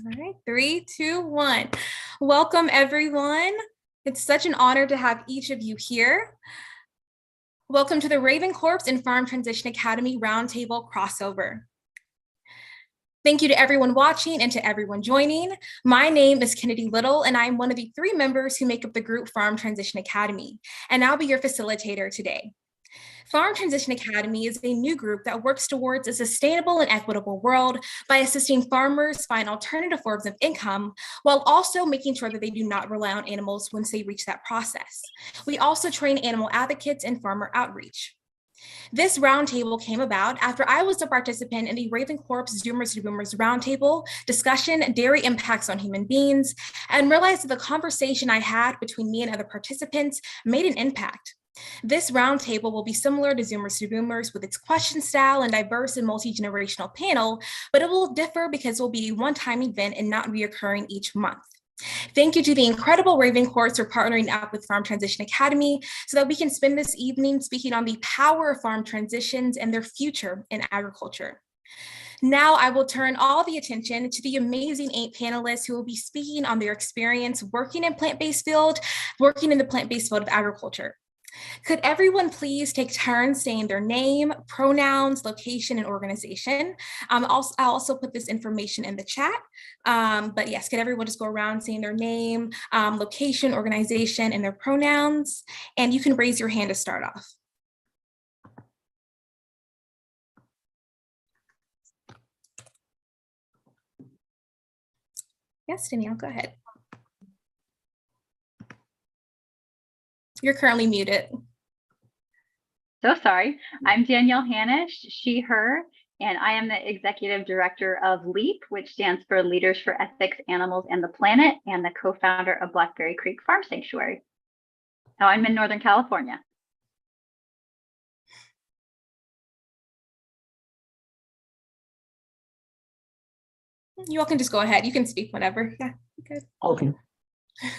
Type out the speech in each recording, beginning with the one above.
All right, 3, 2, 1. Welcome, everyone. It's such an honor to have each of you here. Welcome to the Raven Corps and Farm Transition Academy Roundtable crossover. Thank you to everyone watching and to everyone joining. My name is Kennedy Little, and I'm one of the 3 members who make up the group Farm Transition Academy, and I'll be your facilitator today. Farm Transition Academy is a new group that works towards a sustainable and equitable world by assisting farmers find alternative forms of income, while also making sure that they do not rely on animals once they reach that process. We also train animal advocates and farmer outreach. This roundtable came about after I was a participant in the Raven Corps Zoomers to Boomers roundtable discussion, dairy impacts on human beings, and realized that the conversation I had between me and other participants made an impact. This roundtable will be similar to Zoomers to Boomers with its question style and diverse and multi-generational panel, but it will differ because it will be a one-time event and not reoccurring each month. Thank you to the incredible Raven Corps for partnering up with Farm Transition Academy so that we can spend this evening speaking on the power of farm transitions and their future in agriculture. Now I will turn all the attention to the amazing 8 panelists who will be speaking on their experience working in the plant-based field of agriculture. Could everyone please take turns saying their name, pronouns, location, and organization? I'll also put this information in the chat. But yes, could everyone just go around saying their name, location, organization, and their pronouns? And you can raise your hand to start off. Yes, Danielle, go ahead. You're currently muted. So sorry. I'm Danielle Hanisch, she, her, and I am the Executive Director of LEAP, which stands for Leaders for Ethics, Animals, and the Planet, and the co-founder of Blackberry Creek Farm Sanctuary. Now I'm in Northern California. You all can just go ahead. You can speak whenever. Yeah, good. Okay.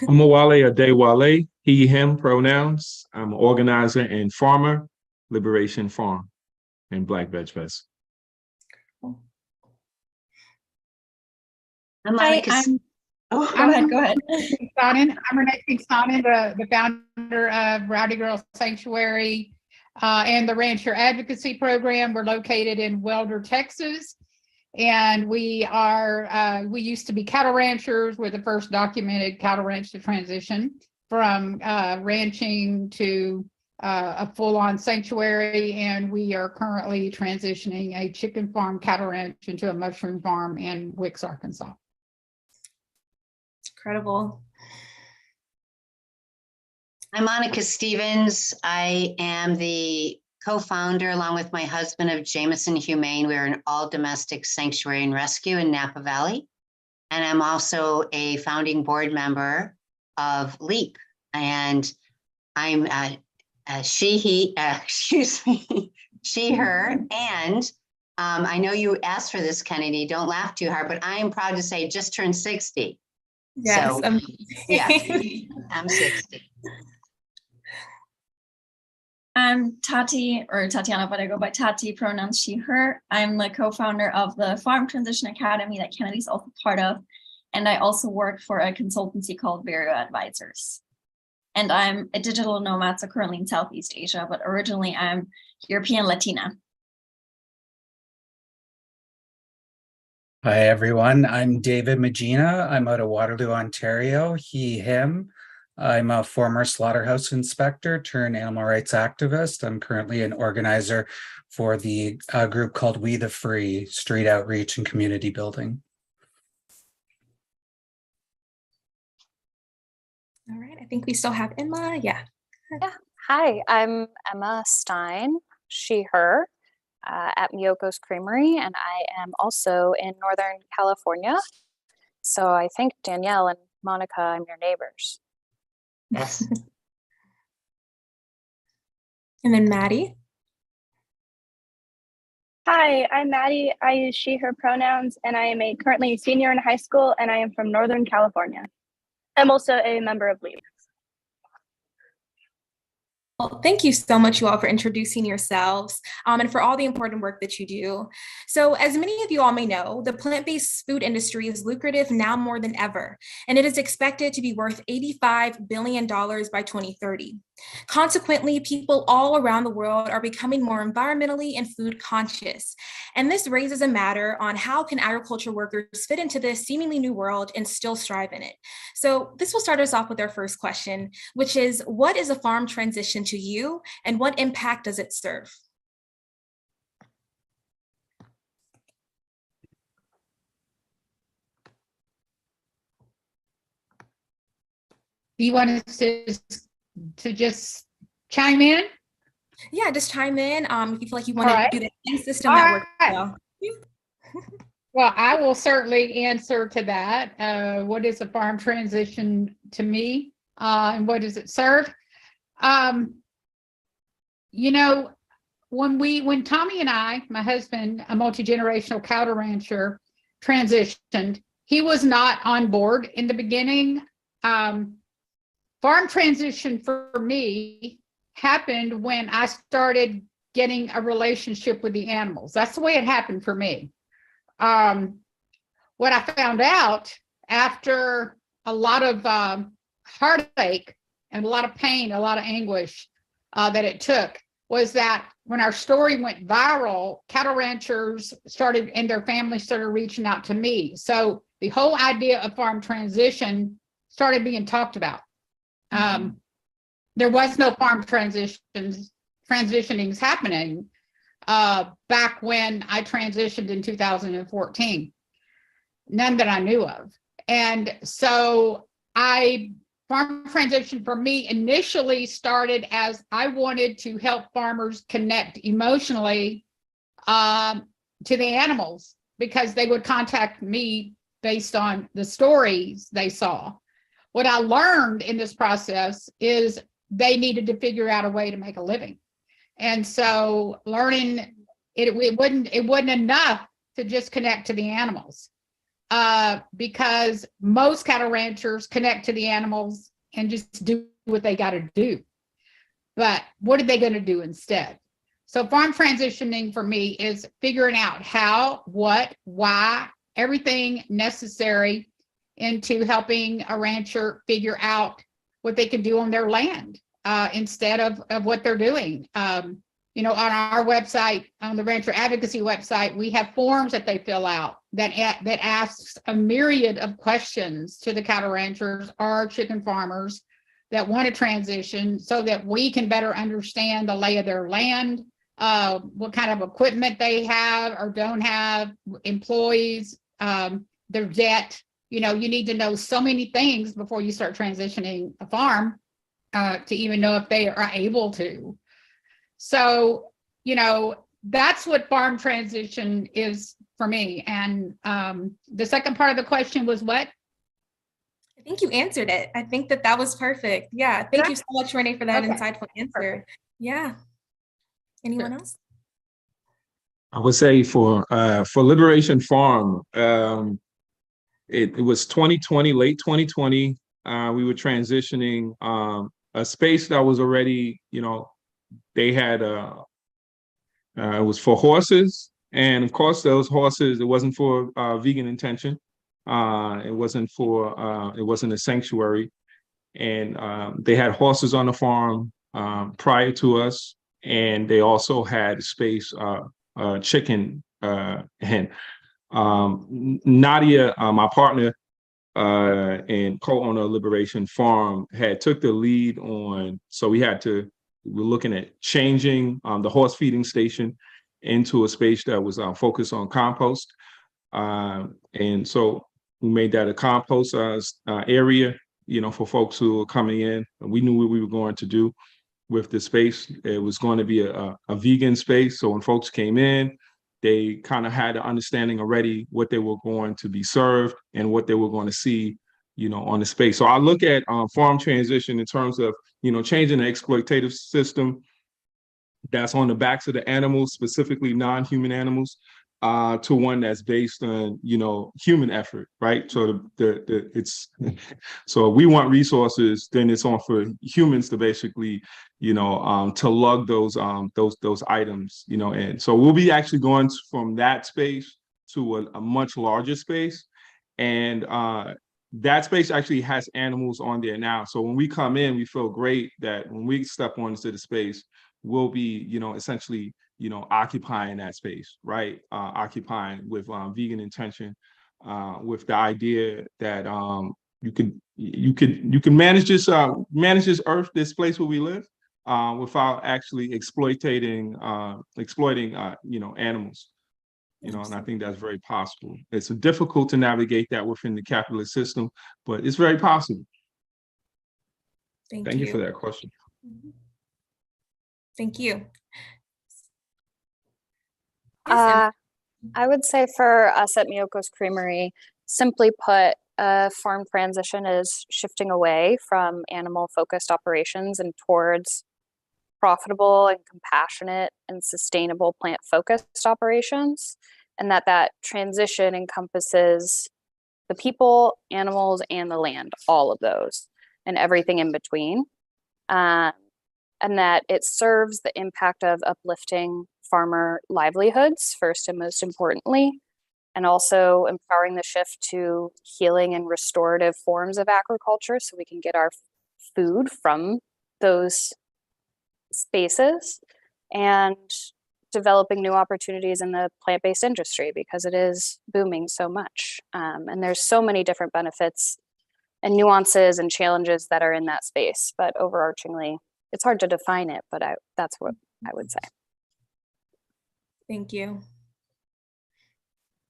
I'm Mawale Adewale, he, him pronouns. I'm an organizer and farmer, Liberation Farm, and Black Veg Fest. Go ahead. I'm Renee Kinsonen, the founder of Rowdy Girl Sanctuary and the Rancher Advocacy Program. We're located in Welder, Texas. And we used to be cattle ranchers. We're the first documented cattle ranch to transition from ranching to a full-on sanctuary. And we are currently transitioning a chicken farm cattle ranch into a mushroom farm in Wicks, Arkansas. Incredible. I'm Monica Stevens. I am the co-founder, along with my husband, of Jameson Humane. We're an all-domestic sanctuary and rescue in Napa Valley. And I'm also a founding board member of LEAP. And I'm she, her. And I know you asked for this, Kennedy, don't laugh too hard, but I am proud to say just turned 60. Yes. So, yeah, I'm 60. I'm Tati, or Tatiana, but I go by Tati, pronouns she, her. I'm the co-founder of the Farm Transition Academy that Kennedy's also part of. And I also work for a consultancy called Verio Advisors. And I'm a digital nomad, so currently in Southeast Asia, but originally I'm European Latina. Hi, everyone. I'm David Magina. I'm out of Waterloo, Ontario. He, him. I'm a former slaughterhouse inspector turned animal rights activist. I'm currently an organizer for the group called We the Free, street outreach and community building. All right, I think we still have Emma. Yeah. Hi, I'm Emma Stein, she, her, at Miyoko's Creamery, and I am also in Northern California. So I think Danielle and Monica, I'm your neighbors. Yes. And then Maddie. Hi, I'm Maddie. I use she, her pronouns, and I am currently a senior in high school, and I am from Northern California. I'm also a member of LEAP. Well, thank you so much, you all, for introducing yourselves and for all the important work that you do. So, as many of you all may know, the plant-based food industry is lucrative now more than ever, and it is expected to be worth $85 billion by 2030. Consequently, people all around the world are becoming more environmentally and food conscious. And this raises a matter on how can agriculture workers fit into this seemingly new world and still strive in it. So this will start us off with our first question, which is, what is a farm transition to you and what impact does it serve? Do you want us to just chime in? Yeah, just chime in if you feel like you want to do the same system All that works right. well. Well, I will certainly answer to that. What is a farm transition to me, and what does it serve? You know, when Tommy and I, my husband, a multi-generational cattle rancher, transitioned, he was not on board in the beginning. Farm transition for me happened when I started getting a relationship with the animals. That's the way it happened for me. What I found out after a lot of heartache and a lot of pain, a lot of anguish that it took, was that when our story went viral, cattle ranchers started and their families started reaching out to me. So the whole idea of farm transition started being talked about. There was no farm transitionings happening back when I transitioned in 2014. None that I knew of. And so farm transition for me initially started as I wanted to help farmers connect emotionally to the animals, because they would contact me based on the stories they saw. What I learned in this process is they needed to figure out a way to make a living. And so learning it wasn't enough to just connect to the animals, because most cattle ranchers connect to the animals and just do what they got to do. But what are they going to do instead? So farm transitioning for me is figuring out how, what, why, everything necessary into helping a rancher figure out what they can do on their land instead of what they're doing. You know, on our website, on the Rancher Advocacy website, we have forms that they fill out that asks a myriad of questions to the cattle ranchers or chicken farmers that want to transition, so that we can better understand the lay of their land, what kind of equipment they have or don't have, employees, their debt. You know, you need to know so many things before you start transitioning a farm to even know if they are able to. So, you know, that's what farm transition is for me. And the second part of the question was what? I think you answered it. I think that was perfect. Yeah. Thank you so much, Renee, for that insightful answer. Perfect. Yeah. Anyone else? I would say for Liberation Farm, it was 2020, late 2020. We were transitioning a space that was already, you know, they had it was for horses, and of course those horses, it wasn't for vegan intention. It wasn't a sanctuary, and they had horses on the farm prior to us, and they also had space chicken hen. Nadia, my partner and co-owner of Liberation Farm, had took the lead on, so we're looking at changing the horse feeding station into a space that was focused on compost. And so we made that a compost area, you know, for folks who are coming in. And we knew what we were going to do with the space. It was going to be a vegan space. So when folks came in, they kind of had an understanding already what they were going to be served and what they were going to see, you know, on the space. So I look at farm transition in terms of, you know, changing the exploitative system that's on the backs of the animals, specifically non-human animals, to one that's based on, human effort, right? So so if we want resources, then it's on for humans to basically, to lug those items, and so we'll be actually going from that space to a much larger space, and that space actually has animals on there now. So when we come in, we feel great that when we step onto the space, we'll be, essentially, occupying that space, right? Occupying with vegan intention, with the idea that you can manage this earth, this place where we live, without actually exploiting animals. And I think that's very possible. It's difficult to navigate that within the capitalist system, but it's very possible. Thank you for that question. Thank you. I would say for us at Miyoko's Creamery, simply put, farm transition is shifting away from animal-focused operations and towards profitable and compassionate and sustainable plant-focused operations, and that transition encompasses the people, animals, and the land, all of those, and everything in between. And that it serves the impact of uplifting farmer livelihoods, first and most importantly, and also empowering the shift to healing and restorative forms of agriculture so we can get our food from those spaces, and developing new opportunities in the plant-based industry because it is booming so much. And there's so many different benefits and nuances and challenges that are in that space, but overarchingly, it's hard to define it, but that's what I would say. Thank you.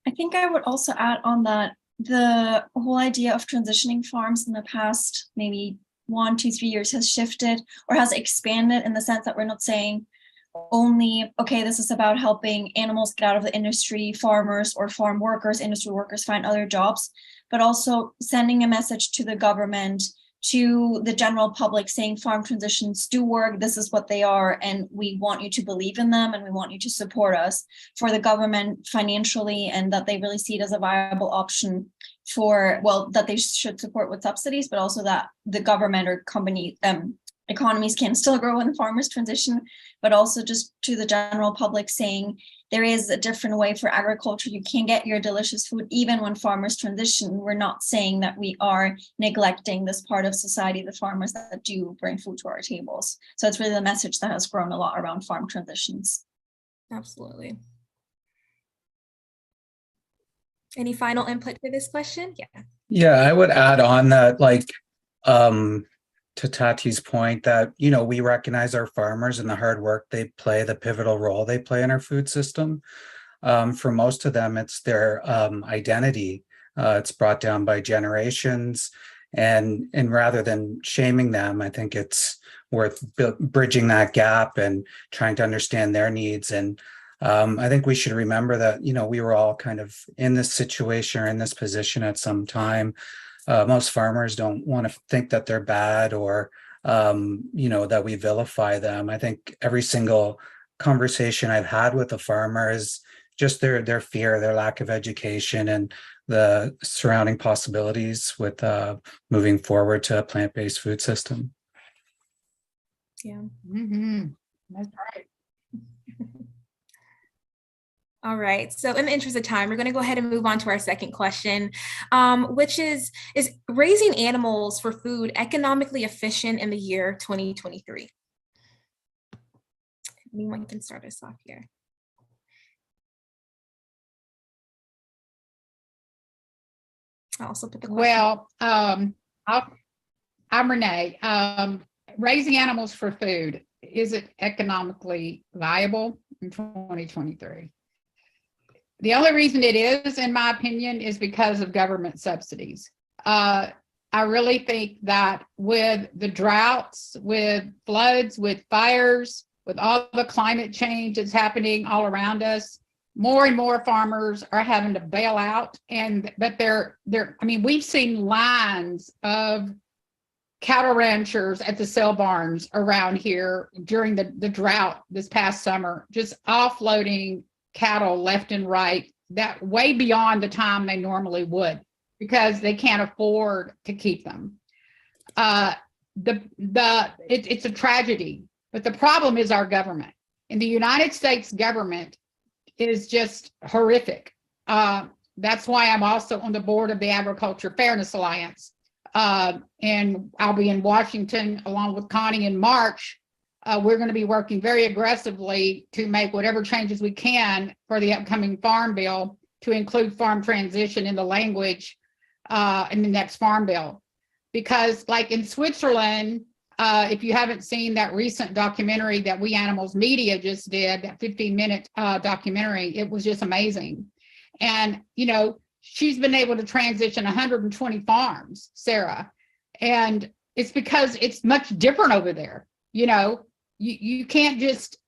I think I would also add on that the whole idea of transitioning farms in the past maybe 1, 2, 3 years has shifted or has expanded in the sense that we're not saying only, okay, this is about helping animals get out of the industry, farmers or farm workers, industry workers find other jobs, but also sending a message to the government, to the general public, saying farm transitions do work, this is what they are, and we want you to believe in them, and we want you to support us, for the government financially, and that they really see it as a viable option for, well, that they should support with subsidies, but also that the government or company economies can still grow when the farmers transition, but also just to the general public saying there is a different way for agriculture. You can get your delicious food even when farmers transition. We're not saying that we are neglecting this part of society, the farmers that do bring food to our tables. So it's really the message that has grown a lot around farm transitions. Absolutely. Any final input for this question? Yeah. Yeah, I would add on that, to Tati's point, that, we recognize our farmers and the hard work they play, the pivotal role they play in our food system. For most of them, it's their identity. It's brought down by generations, and rather than shaming them, I think it's worth bridging that gap and trying to understand their needs. And I think we should remember that, we were all kind of in this situation or in this position at some time. Most farmers don't want to think that they're bad or, that we vilify them. I think every single conversation I've had with a farmer is just their fear, their lack of education, and the surrounding possibilities with moving forward to a plant-based food system. Yeah. Mm-hmm. That's right. All right, so in the interest of time, we're going to go ahead and move on to our second question, which is raising animals for food economically efficient in the year 2023? Anyone can start us off here. I'll also put the question. Well, I'm Renee. Raising animals for food, is it economically viable in 2023? The only reason it is, in my opinion, is because of government subsidies. I really think that with the droughts, with floods, with fires, with all the climate change that's happening all around us, more and more farmers are having to bail out. We've seen lines of cattle ranchers at the sale barns around here during the drought this past summer, just offloading cattle left and right, that way beyond the time they normally would, because they can't afford to keep them. It's a tragedy, but the problem is our government. And the United States government is just horrific. That's why I'm also on the board of the Agriculture Fairness Alliance. And I'll be in Washington along with Connie in March. We're going to be working very aggressively to make whatever changes we can for the upcoming farm bill to include farm transition in the language in the next farm bill. Because like in Switzerland, if you haven't seen that recent documentary that We Animals Media just did, that 15-minute documentary, it was just amazing. And, you know, she's been able to transition 120 farms, Sarah. And it's because it's much different over there. You know, you can't just,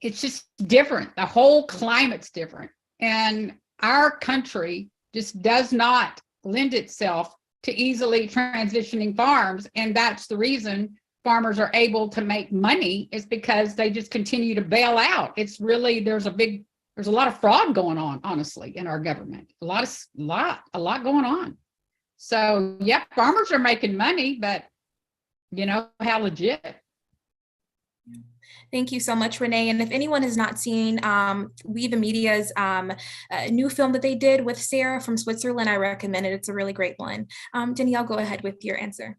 it's just different. The whole climate's different. And our country just does not lend itself to easily transitioning farms. And that's the reason farmers are able to make money, is because they just continue to bail out. It's really, there's a lot of fraud going on, honestly, in our government. A lot going on. So yeah, farmers are making money, but you know, how legit? Thank you so much, Renee. And if anyone has not seen We the Media's new film that they did with Sarah from Switzerland, I recommend it. It's a really great one. Danielle, go ahead with your answer.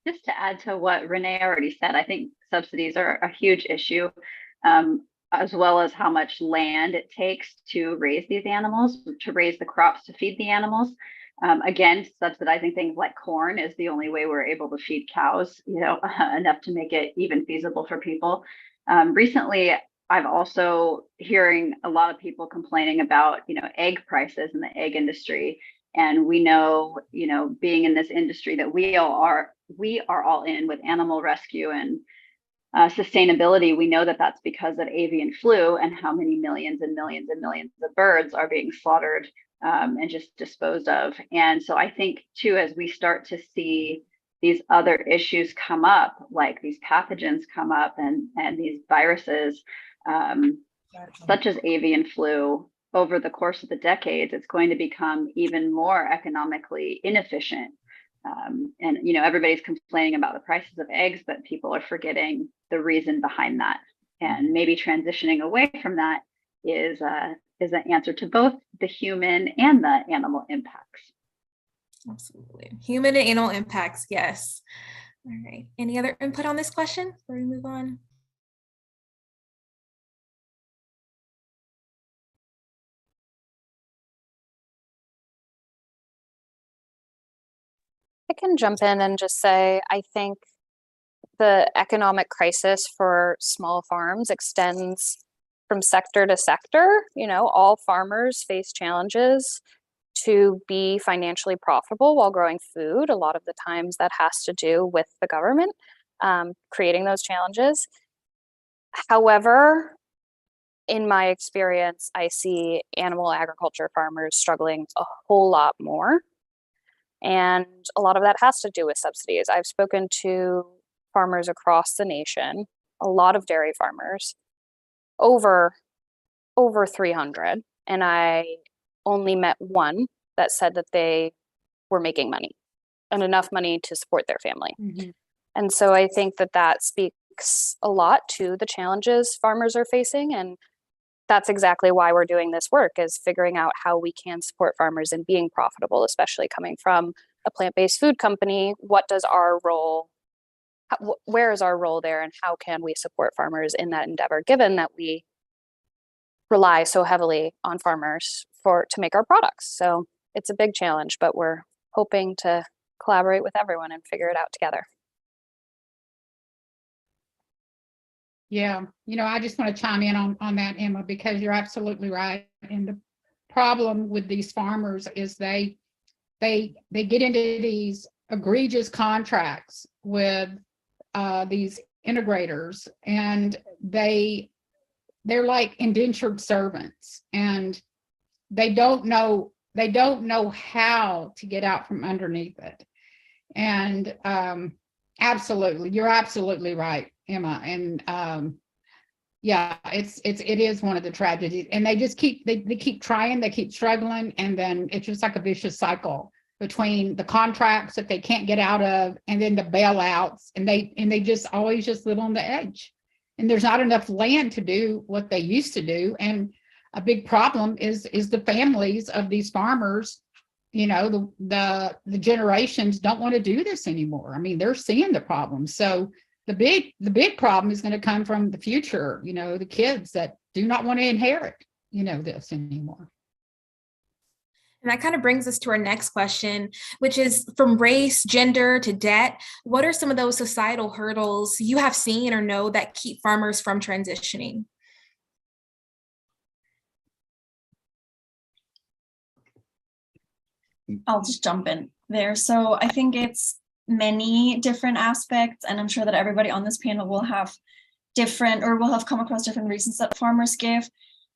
Just to add to what Renee already said, I think subsidies are a huge issue, as well as how much land it takes to raise these animals, to raise the crops to feed the animals. Again, subsidizing things like corn is the only way we're able to feed cows, you know, enough to make it even feasible for people. Recently, I've also hearing a lot of people complaining about, you know, egg prices in the egg industry. And we know, you know, being in this industry that we are all in with animal rescue and sustainability. We know that that's because of avian flu and how many millions and millions and millions of birds are being slaughtered and just disposed of. And so I think too, as we start to see these other issues come up, like these pathogens come up and these viruses, such as avian flu, over the course of the decades, it's going to become even more economically inefficient. And you know, everybody's complaining about the prices of eggs, but people are forgetting the reason behind that. And maybe transitioning away from that is an answer to both the human and the animal impacts. Absolutely. Human and animal impacts, yes. All right. Any other input on this question before we move on? I can jump in and just say, I think the economic crisis for small farms extends from sector to sector. You know, all farmers face challenges to be financially profitable while growing food. A lot of the times that has to do with the government creating those challenges. However, in my experience, I see animal agriculture farmers struggling a whole lot more. And a lot of that has to do with subsidies. I've spoken to farmers across the nation, a lot of dairy farmers, over 300. And I only met one that said that they were making money and enough money to support their family. Mm-hmm. And so I think that speaks a lot to the challenges farmers are facing. And that's exactly why we're doing this work, is figuring out how we can support farmers in being profitable, especially coming from a plant-based food company. What does our role, where is our role there, and how can we support farmers in that endeavor, given that we rely so heavily on farmers to make our products? So it's a big challenge, but we're hoping to collaborate with everyone and figure it out together. Yeah, you know, I just want to chime in on that, Emma, because you're absolutely right. And the problem with these farmers is they get into these egregious contracts with these integrators, and they're like indentured servants, and they don't know how to get out from underneath it. And absolutely, you're absolutely right, Emma. And Yeah, it is one of the tragedies, and they just keep they keep trying, they keep struggling, and then it's just like a vicious cycle between the contracts that they can't get out of, and then the bailouts, and they just always just live on the edge, and there's not enough land to do what they used to do, and a big problem is the families of these farmers. You know, the generations don't want to do this anymore. I mean, they're seeing the problem, so the big problem is going to come from the future, you know, the kids that do not want to inherit, you know, this anymore. And that kind of brings us to our next question, which is from race, gender to debt. What are some of those societal hurdles you have seen or know that keep farmers from transitioning? I'll just jump in there. So I think it's many different aspects, and I'm sure that everybody on this panel will have different or will have come across different reasons that farmers give.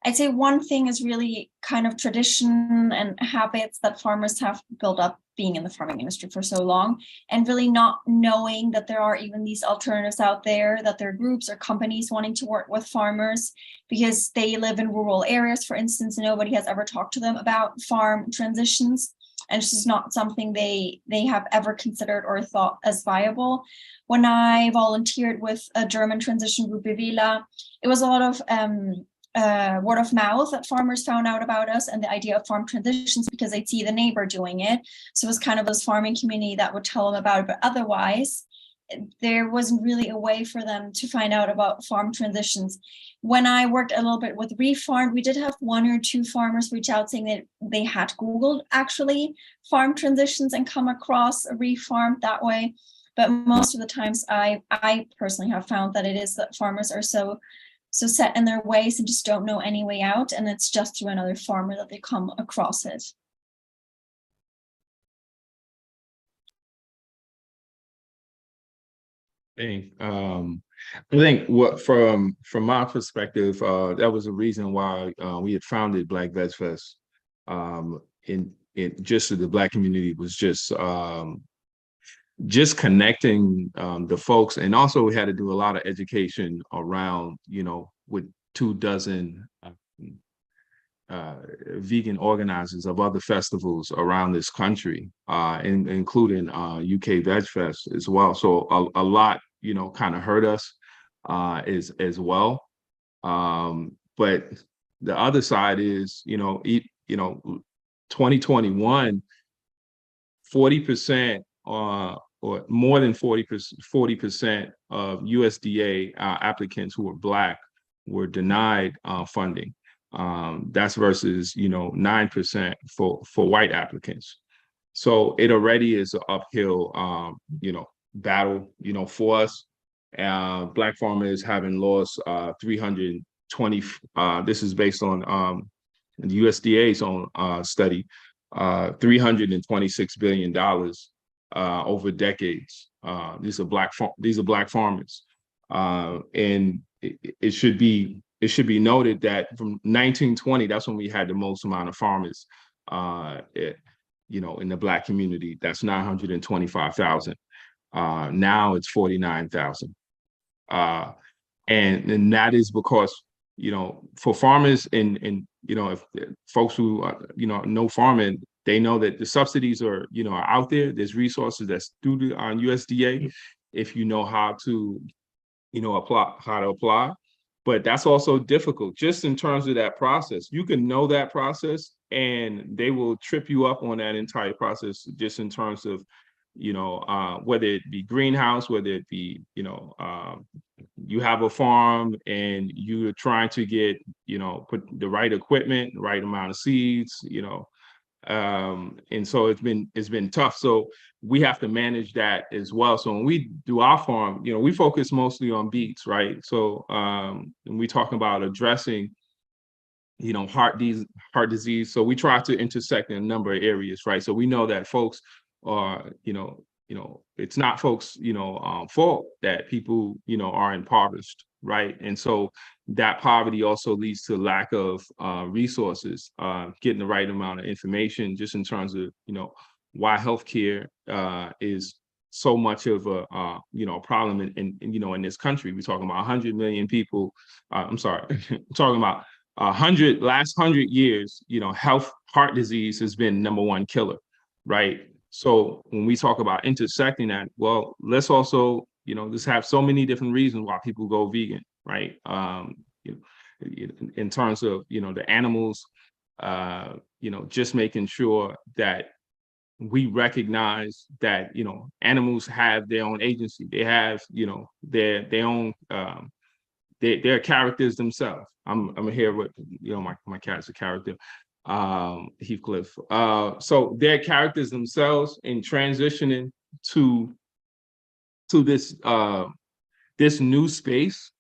I'd say one thing is really kind of tradition and habits that farmers have built up being in the farming industry for so long, and really not knowing that there are even these alternatives out there, that there are groups or companies wanting to work with farmers because they live in rural areas, for instance, and nobody has ever talked to them about farm transitions. And it's just not something they have ever considered or thought as viable. When I volunteered with a German transition group, Bevela, it was a lot of word of mouth that farmers found out about us and the idea of farm transitions because they'd see the neighbor doing it. So it was kind of this farming community that would tell them about it, but otherwise, there wasn't really a way for them to find out about farm transitions. When I worked a little bit with Reef Farm, we did have 1 or 2 farmers reach out saying that they had Googled actually farm transitions and come across a Reef Farm that way. But most of the times I personally have found that it is that farmers are so set in their ways and just don't know any way out. And it's just through another farmer that they come across it. I think what from my perspective, that was the reason why we had founded Black Veg Fest. In just so the Black community was just connecting the folks, and also we had to do a lot of education around, you know, with 24 vegan organizers of other festivals around this country, including UK Veg Fest as well. So a lot, you know, kind of hurt us as well. But the other side is, you know, 2021, 40% or more than 40% of USDA applicants who were Black were denied funding. That's versus, you know, 9% for white applicants. So it already is an uphill, you know, battle, you know, for us. Black farmers having lost 320. This is based on the USDA's own study, $326 billion over decades. These are Black farmers, and it should be noted that from 1920, that's when we had the most amount of farmers, you know, in the Black community. That's 925,000. Now it's 49,000, and that is because, you know, for farmers and you know, if folks who you know farming, they know that the subsidies are, you know, are out there. There's resources that's through on USDA if you know how to, you know, apply. But that's also difficult just in terms of that process. You can know that process and they will trip you up on that entire process just in terms of, you know, whether it be greenhouse, whether it be, you know, you have a farm and you're trying to get, you know, put the right equipment, the right amount of seeds, you know, and so it's been tough. So we have to manage that as well. So when we do our farm, you know, we focus mostly on beets, right? So and we talk about addressing, you know, heart disease. So we try to intersect in a number of areas, right? So we know that folks are, you know, it's not folks, you know, fault that people, you know, are impoverished, right? And so that poverty also leads to lack of resources, getting the right amount of information, just in terms of, you know, why healthcare is so much of a problem in this country. We're talking about 100 million people. I'm sorry, I'm talking about last 100 years. Heart disease has been number one killer, right? So when we talk about intersecting that, well, let's also just have so many different reasons why people go vegan, right? In terms of the animals, just making sure that we recognize that animals have their own agency. They have their own their characters themselves. I'm here with my cat's a character, Heathcliff. So their characters themselves in transitioning to this this new space.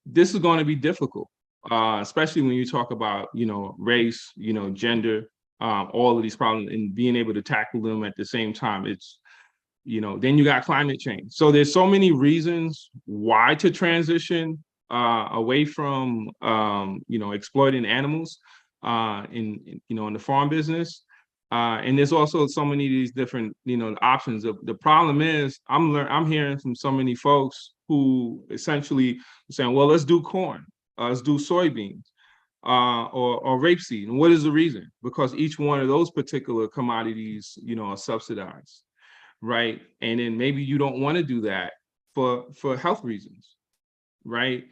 This is going to be difficult, especially when you talk about race, gender, all of these problems, and being able to tackle them at the same time. It's then you got climate change. So there's so many reasons why to transition away from exploiting animals in the farm business. And there's also so many of these different options. The problem is I'm hearing from so many folks who essentially are saying, well, let's do corn, let's do soybeans, or rapeseed. And what is the reason? Because each one of those particular commodities are subsidized, right? And then maybe you don't want to do that for health reasons, right?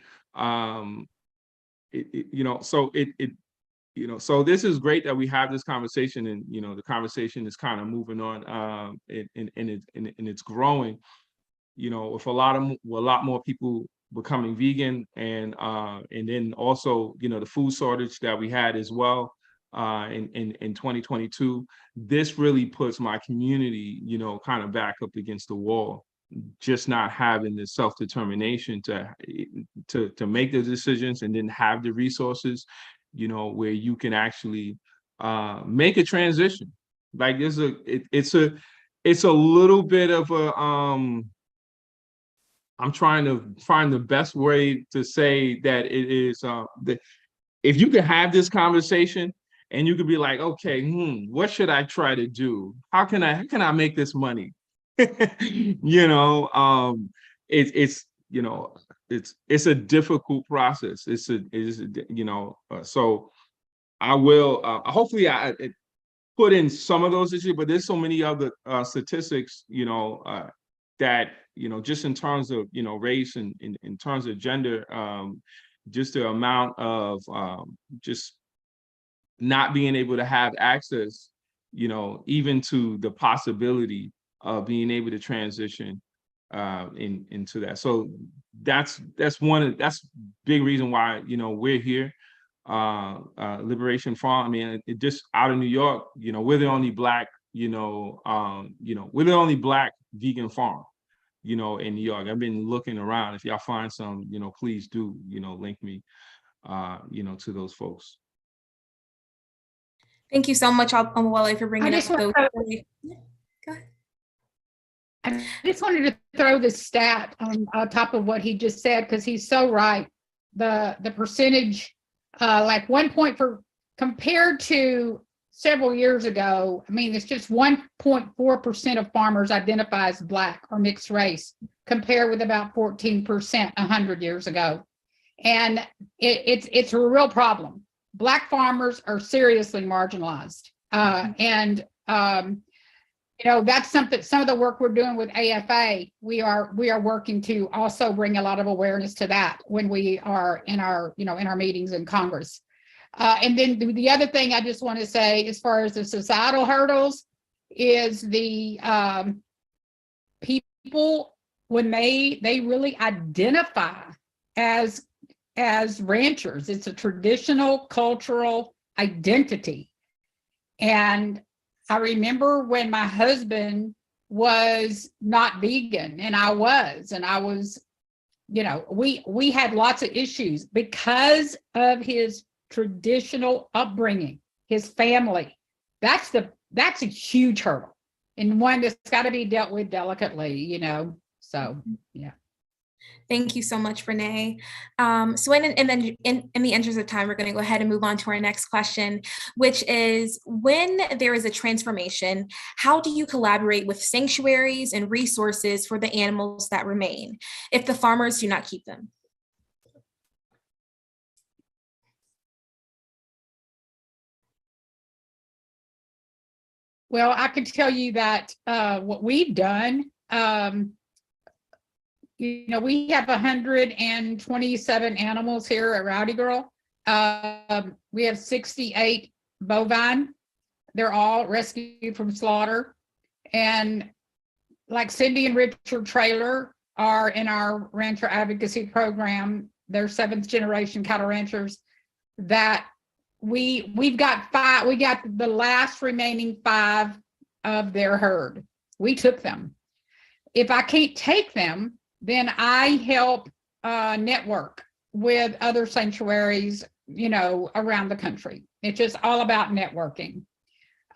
So this is great that we have this conversation, and the conversation is kind of moving on, and it's growing, with a lot more people becoming vegan, and then also the food shortage that we had as well in 2022. This really puts my community kind of back up against the wall, just not having the self-determination to make the decisions, and then have the resources where you can actually make a transition. Like it's a little bit of a I'm trying to find the best way to say that it is that if you could have this conversation and you could be like, okay, what should I try to do? How can I make this money? It's a difficult process. So I will hopefully I put in some of those issues, but there's so many other statistics, that just in terms of race and in terms of gender, just the amount of just not being able to have access, even to the possibility of being able to transition into that. So that's big reason why we're here. Liberation Farm. I mean, it just out of New York. We're the only black. We're the only black vegan farm. In New York. I've been looking around. If y'all find some, please do link me to those folks. Thank you so much, Amuwele, for bringing up those. Go ahead. I just wanted to throw this stat on top of what he just said, because he's so right. The percentage, like 1 compared to several years ago, I mean, it's just 1.4% of farmers identify as Black or mixed race, compared with about 14% 100 years ago. And it's a real problem. Black farmers are seriously marginalized. That's something, some of the work we're doing with AFA, we are working to also bring a lot of awareness to that when we are in our meetings in Congress. And then the other thing I just want to say, as far as the societal hurdles, is the people, when they really identify as ranchers. It's a traditional cultural identity. And I remember when my husband was not vegan and I was, we had lots of issues because of his traditional upbringing, his family. That's a huge hurdle, and one that's got to be dealt with delicately, so yeah. Thank you so much, Renee. So then in the interest of time, we're going to go ahead and move on to our next question, which is, when there is a transformation, how do you collaborate with sanctuaries and resources for the animals that remain if the farmers do not keep them? Well, I can tell you that what we've done, we have 127 animals here at Rowdy Girl. We have 68 bovine. They're all rescued from slaughter. And like Cindy and Richard Traylor are in our rancher advocacy program. They're 7th generation cattle ranchers that we've got 5. We got the last remaining 5 of their herd. We took them. If I can't take them, then I help network with other sanctuaries, around the country. It's just all about networking.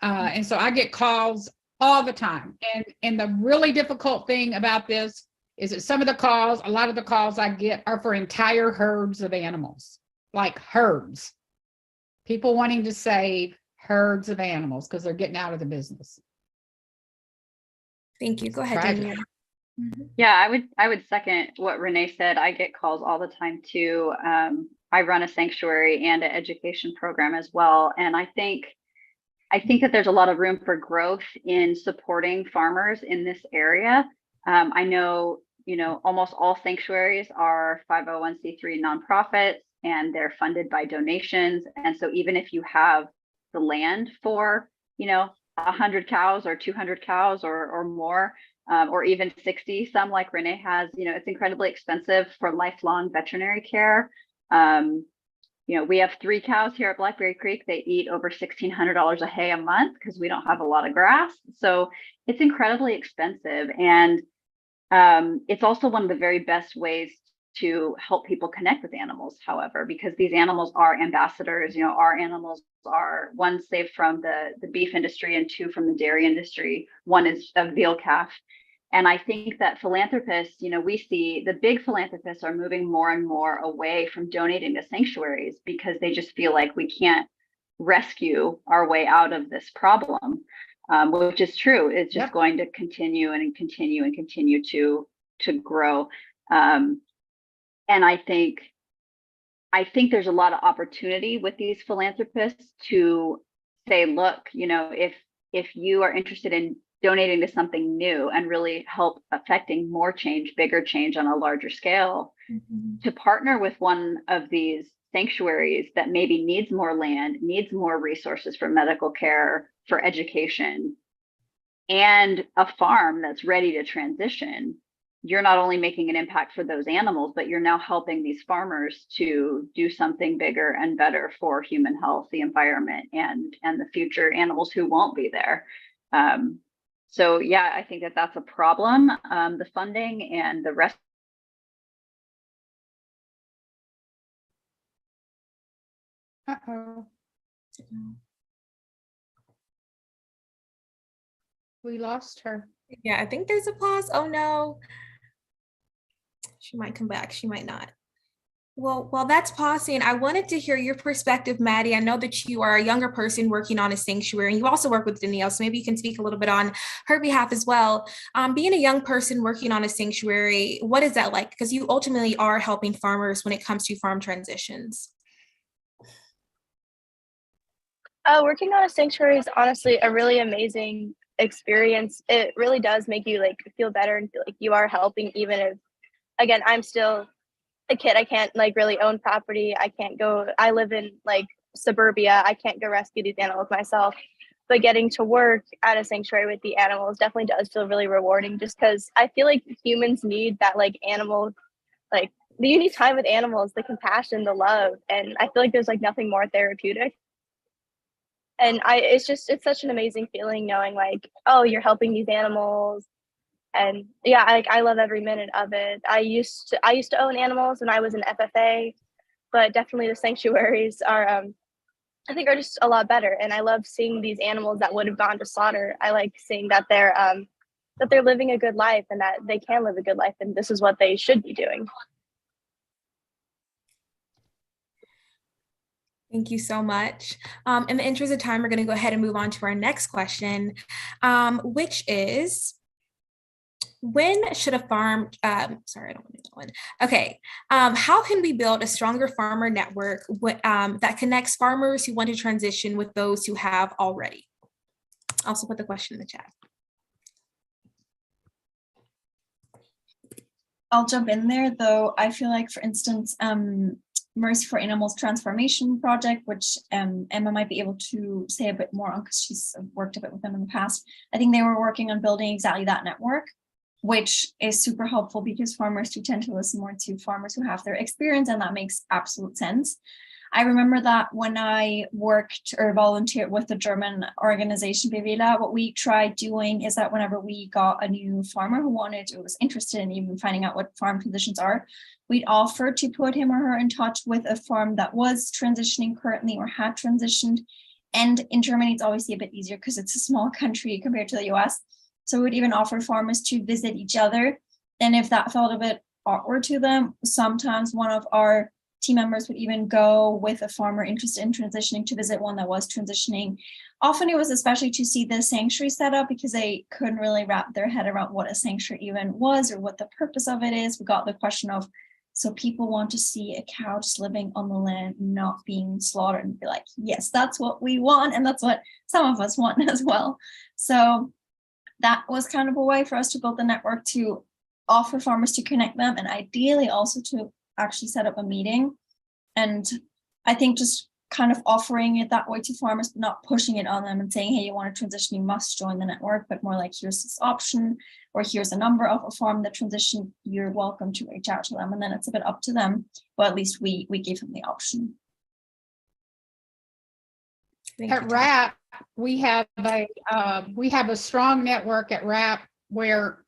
And so I get calls all the time. And the really difficult thing about this is that a lot of the calls I get are for entire herds of animals, like herds. People wanting to save herds of animals because they're getting out of the business. Thank you. Go ahead, Danielle. Yeah, I would second what Renee said. I get calls all the time too. I run a sanctuary and an education program as well. And I think that there's a lot of room for growth in supporting farmers in this area. I know, almost all sanctuaries are 501c3 nonprofits, and they're funded by donations. And so even if you have the land for, 100 cows or 200 cows or more, or even 60, some like Renee has, it's incredibly expensive for lifelong veterinary care. We have 3 cows here at Blackberry Creek. They eat over $1,600 a hay a month because we don't have a lot of grass. So it's incredibly expensive. And it's also one of the very best ways to help people connect with animals, however, because these animals are ambassadors. Our animals are, one, saved from the beef industry and 2 from the dairy industry. One is a veal calf. And I think that philanthropists, we see the big philanthropists are moving more and more away from donating to sanctuaries because they just feel like we can't rescue our way out of this problem, which is true. It's just going to continue and continue to grow. And I think there's a lot of opportunity with these philanthropists to say, look, if you are interested in donating to something new and really help affecting more change, bigger change on a larger scale, to partner with one of these sanctuaries that maybe needs more land, needs more resources for medical care, for education, and a farm that's ready to transition, you're not only making an impact for those animals, but you're now helping these farmers to do something bigger and better for human health, the environment, and the future animals who won't be there. So yeah, I think that that's a problem. The funding and the rest. Uh-oh. We lost her. Yeah, I think there's a pause. Oh no. She might come back. She might not. Well, while that's pausing, I wanted to hear your perspective, Maddie. I know that you are a younger person working on a sanctuary, and you also work with Danielle, so maybe you can speak a little bit on her behalf as well. Being a young person working on a sanctuary, what is that like? Because you ultimately are helping farmers when it comes to farm transitions. Working on a sanctuary is honestly a really amazing experience. It really does make you feel better and feel like you are helping, even if, again, I'm still a kid. I can't really own property. I live in suburbia. I can't go rescue these animals myself. But getting to work at a sanctuary with the animals definitely does feel really rewarding, just because I feel like humans need that animal, you need time with animals, the compassion, the love. And I feel like there's nothing more therapeutic. And it's such an amazing feeling knowing oh, you're helping these animals. And yeah, I love every minute of it. I used to own animals when I was in FFA, but definitely the sanctuaries are I think are just a lot better. And I love seeing these animals that would have gone to slaughter. I like seeing that they're that they're living a good life and that they can live a good life, and this is what they should be doing. Thank you so much. In the interest of time, we're going to go ahead and move on to our next question, which is, when should a farm, sorry, I don't want to do that one. Okay, how can we build a stronger farmer network that connects farmers who want to transition with those who have already? Also put the question in the chat. I'll jump in there, though. I feel like, for instance, Mercy for Animals transformation project, which Emma might be able to say a bit more on because she's worked a bit with them in the past. I think they were working on building exactly that network, which is super helpful because farmers do tend to listen more to farmers who have their experience, and that makes absolute sense. I remember that when I worked or volunteered with the German organization BWLA, what we tried doing is that whenever we got a new farmer who was interested in even finding out what farm conditions are, we'd offer to put him or her in touch with a farm that was transitioning currently or had transitioned. And in Germany, it's obviously a bit easier because it's a small country compared to the US. So we'd even offer farmers to visit each other. And if that felt a bit awkward to them, sometimes one of our team members would even go with a farmer interested in transitioning to visit one that was transitioning. Often it was especially to see the sanctuary set up because they couldn't really wrap their head around what a sanctuary even was or what the purpose of it is. We got the question of, so people want to see a cow just living on the land, not being slaughtered, and be like, yes, that's what we want. And that's what some of us want as well. So that was kind of a way for us to build the network to offer farmers to connect them, and ideally also to actually set up a meeting. And I think just kind of offering it that way to farmers, but not pushing it on them and saying, hey, you want to transition, you must join the network, but more like, here's this option, or here's a number of a farm that transition, you're welcome to reach out to them. And then it's a bit up to them, but at least we gave them the option. At RAP, we have a strong network at RAP where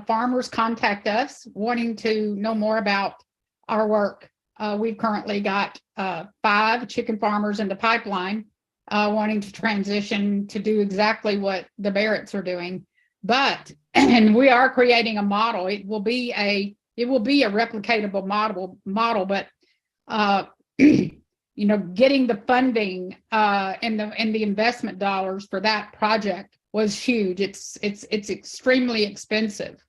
farmers contact us wanting to know more about our work. We've currently got 5 chicken farmers in the pipeline wanting to transition to do exactly what the Barretts are doing. And we are creating a model. It will be a replicatable model, but you know, getting the funding and the investment dollars for that project was huge. It's extremely expensive.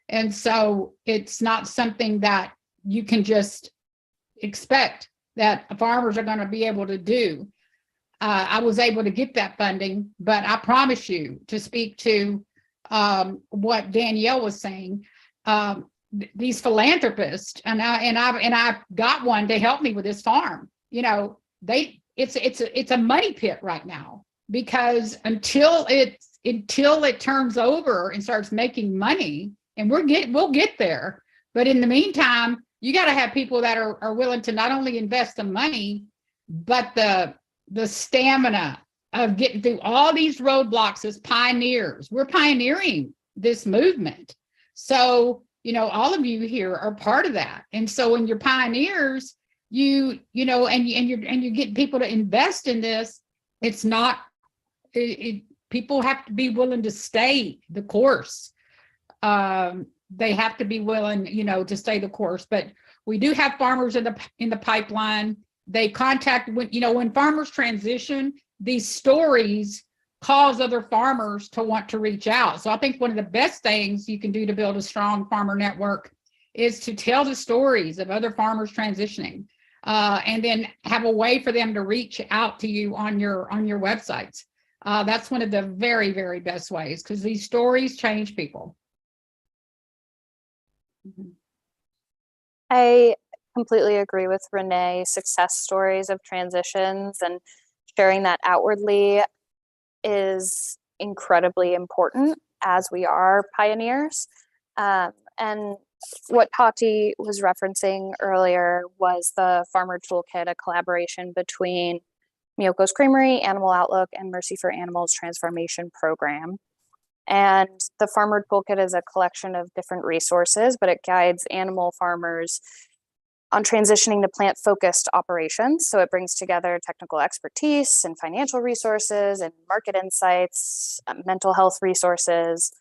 And so it's not something that you can just expect that farmers are going to be able to do. I was able to get that funding, but I promise you, to speak to what Danielle was saying, these philanthropists, and I got one to help me with this farm. You know, it's a money pit right now, because until it turns over and starts making money, and we'll get there. But in the meantime, you got to have people that are willing to not only invest the money, but the stamina of getting through all these roadblocks as pioneers. We're pioneering this movement. So, you know, all of you here are part of that. And so when you're pioneers, you know, and you get people to invest in this, it's not, people have to be willing to stay the course. They have to be willing, you know, to stay the course. But we do have farmers in the pipeline. They contact, when farmers transition, these stories cause other farmers to want to reach out. So I think one of the best things you can do to build a strong farmer network is to tell the stories of other farmers transitioning, and then have a way for them to reach out to you on your websites. That's one of the very, very best ways, because these stories change people. I completely agree with Renee. Success stories of transitions and sharing that outwardly is incredibly important as we are pioneers. And what Tati was referencing earlier was the Farmer Toolkit, a collaboration between Miyoko's Creamery, Animal Outlook, and Mercy for Animals Transformation Program. And the Farmer Toolkit is a collection of different resources, but it guides animal farmers on transitioning to plant-focused operations. So it brings together technical expertise and financial resources and market insights, mental health resources,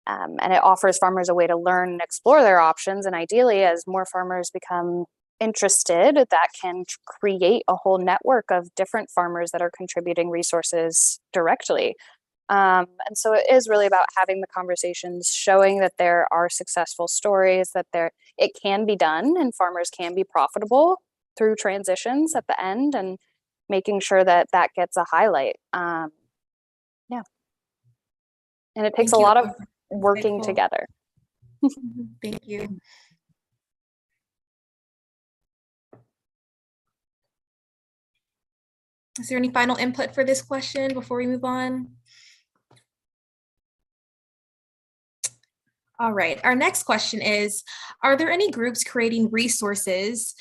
and it offers farmers a way to learn and explore their options. And ideally, as more farmers become interested, that can create a whole network of different farmers that are contributing resources directly. And so it is really about having the conversations, showing that there are successful stories, that it can be done and farmers can be profitable through transitions at the end, and making sure that that gets a highlight. And it takes a lot of working together. Thank you. Is there any final input for this question before we move on? All right, our next question is, are there any groups creating resources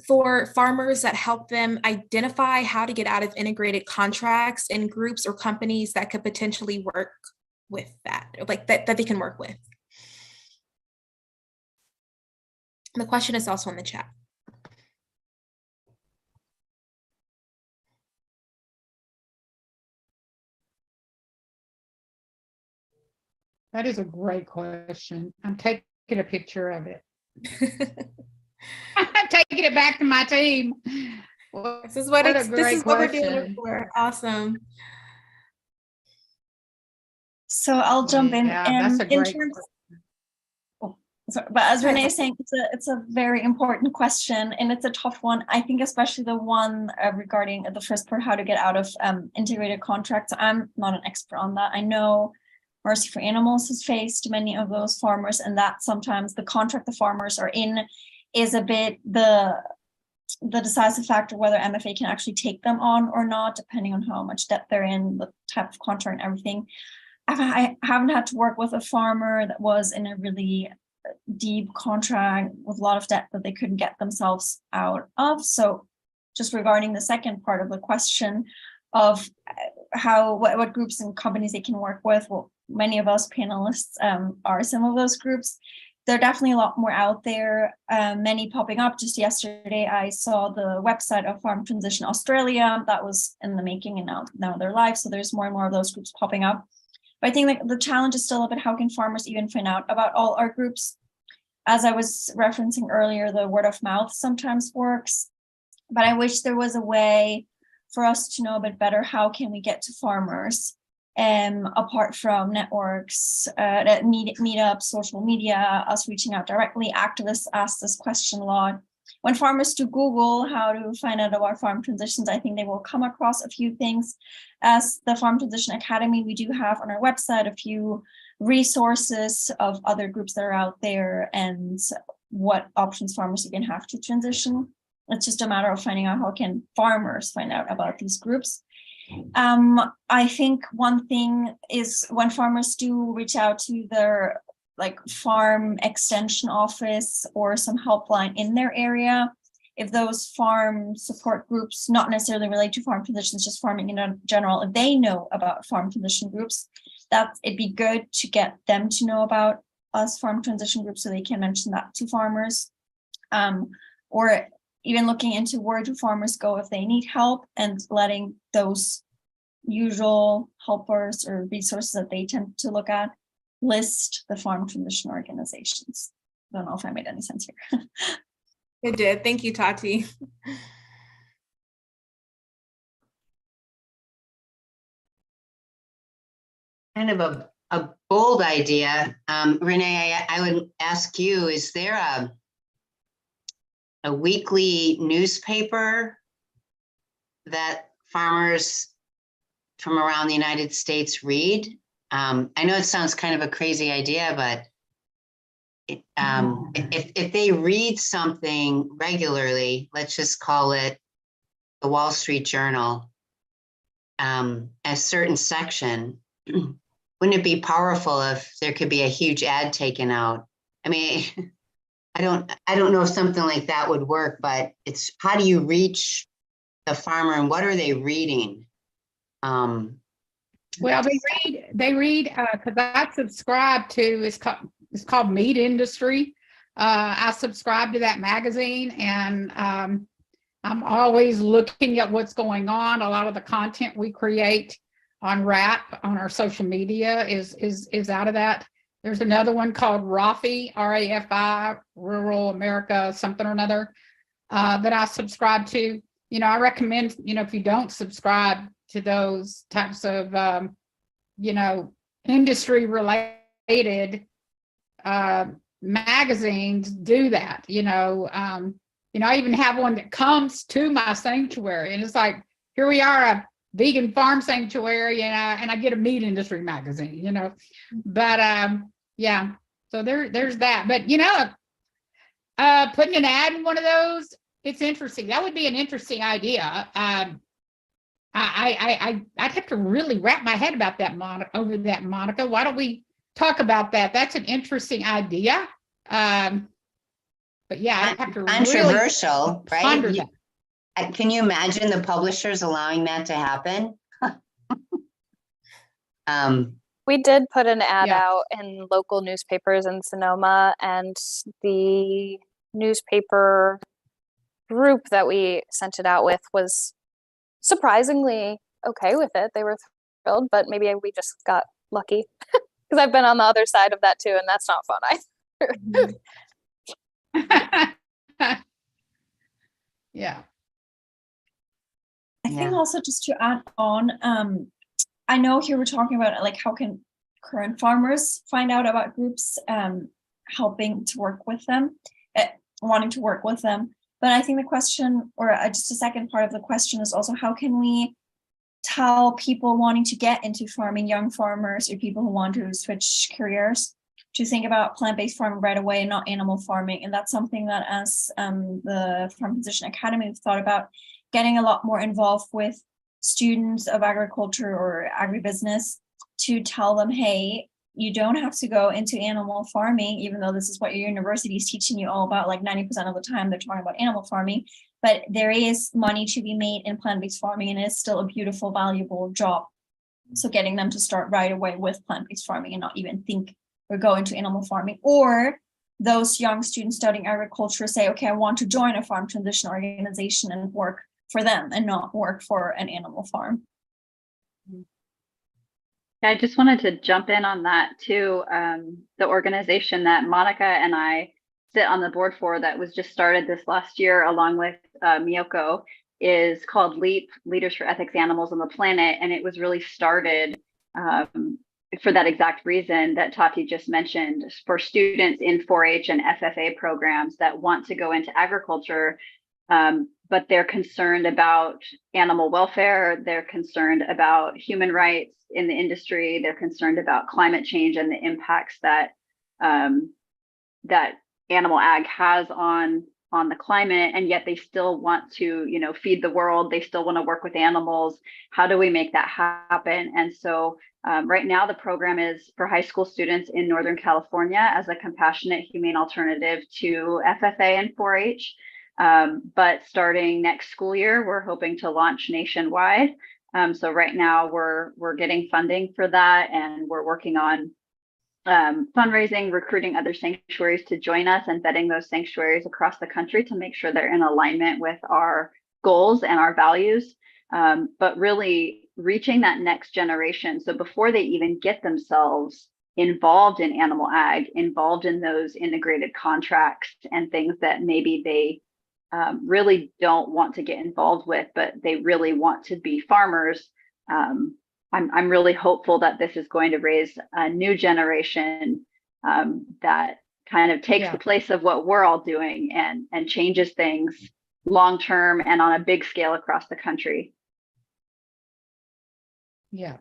for farmers that help them identify how to get out of integrated contracts, and groups or companies that could potentially work with that, like that they can work with? The question is also in the chat. That is a great question. I'm taking a picture of it. I'm taking it back to my team. This is what we're doing it for. Awesome. So I'll jump in. Yeah, that's a great question. But as Renee is saying, it's a very important question, and it's a tough one. I think especially the one regarding the first part, how to get out of integrated contracts. I'm not an expert on that. I know Mercy for Animals has faced many of those farmers, and that sometimes the contract the farmers are in is a bit the decisive factor whether MFA can actually take them on or not, depending on how much debt they're in, the type of contract and everything. I haven't had to work with a farmer that was in a really deep contract with a lot of debt that they couldn't get themselves out of. So just regarding the second part of the question of what groups and companies they can work with, well, many of us panelists are some of those groups. There are definitely a lot more out there, many popping up. Just yesterday, I saw the website of Farm Transition Australia that was in the making, and now they're live. So there's more and more of those groups popping up. But I think that the challenge is still a bit, how can farmers even find out about all our groups? As I was referencing earlier, the word of mouth sometimes works, but I wish there was a way for us to know a bit better how can we get to farmers, apart from networks, meetups, social media, us reaching out directly. Activists ask this question a lot. When farmers do Google how to find out about farm transitions, I think they will come across a few things. As the Farm Transition Academy, we do have on our website a few resources of other groups that are out there and what options farmers even have to transition. It's just a matter of finding out how can farmers find out about these groups. I think one thing is when farmers do reach out to their farm extension office or some helpline in their area, if those farm support groups, not necessarily related to farm transitions, just farming in general, if they know about farm transition groups, it'd be good to get them to know about us farm transition groups so they can mention that to farmers. Or even looking into where do farmers go if they need help, and letting those usual helpers or resources that they tend to look at list the farm transition organizations. I don't know if I made any sense here. It did. Thank you, Tati. Kind of a bold idea. Renee, I would ask you, is there a weekly newspaper that farmers from around the United States read? I know it sounds kind of a crazy idea, but if they read something regularly, let's just call it the Wall Street Journal, a certain section, wouldn't it be powerful if there could be a huge ad taken out? I mean, I don't know if something like that would work, but it's how do you reach the farmer and what are they reading? Well, they read because I subscribe to, it's called Meat Industry. I subscribe to that magazine, and I'm always looking at what's going on. A lot of the content we create on RAP on our social media is out of that. There's another one called RAFI, RAFI, Rural America, something or another, that I subscribe to. I recommend, if you don't subscribe to those types of, industry related magazines, do that. I even have one that comes to my sanctuary, and it's like, here we are, a vegan farm sanctuary, and I get a meat industry magazine, but yeah, so there's that. But putting an ad in one of those, it's interesting. That would be an interesting idea. I'd have to really wrap my head about that, Monica. Why don't we talk about that? That's an interesting idea. But yeah, I'd have to controversial, really ponder right? that. Can you imagine the publishers allowing that to happen? We did put an ad Yeah. out in local newspapers in Sonoma, and the newspaper group that we sent it out with was surprisingly okay with it. They were thrilled, but maybe we just got lucky, because I've been on the other side of that too, and that's not fun either. Yeah. I think also, just to add on, I know here we're talking about like how can current farmers find out about groups helping to work with them, wanting to work with them. But I think the question, or just a second part of the question, is also how can we tell people wanting to get into farming, young farmers or people who want to switch careers, to think about plant-based farming right away and not animal farming. And that's something that, as the Farm Transition Academy, we've thought about getting a lot more involved with students of agriculture or agribusiness, to tell them, hey, you don't have to go into animal farming, even though this is what your university is teaching you all about. Like 90% of the time they're talking about animal farming, but there is money to be made in plant-based farming, and it's still a beautiful, valuable job. So getting them to start right away with plant-based farming and not even think or go into animal farming. Or those young students studying agriculture say, okay, I want to join a farm transition organization and work for them and not work for an animal farm. I just wanted to jump in on that too. The organization that Monica and I sit on the board for, that was just started this last year along with Miyoko, is called LEAP, Leaders for Ethics, Animals, and the Planet. And it was really started for that exact reason that Tati just mentioned, for students in 4-H and FFA programs that want to go into agriculture, but they're concerned about animal welfare, they're concerned about human rights in the industry, they're concerned about climate change and the impacts that that animal ag has on the climate, and yet they still want to, feed the world. They still want to work with animals. How do we make that happen? And so right now the program is for high school students in Northern California as a compassionate, humane alternative to FFA and 4-H. But starting next school year, we're hoping to launch nationwide. So right now we're getting funding for that, and we're working on fundraising, recruiting other sanctuaries to join us, and vetting those sanctuaries across the country to make sure they're in alignment with our goals and our values. But really reaching that next generation. So before they even get themselves involved in animal ag, involved in those integrated contracts and things that maybe they really don't want to get involved with, but they really want to be farmers. I'm really hopeful that this is going to raise a new generation that kind of takes the place of what we're all doing and changes things long term and on a big scale across the country. Yeah.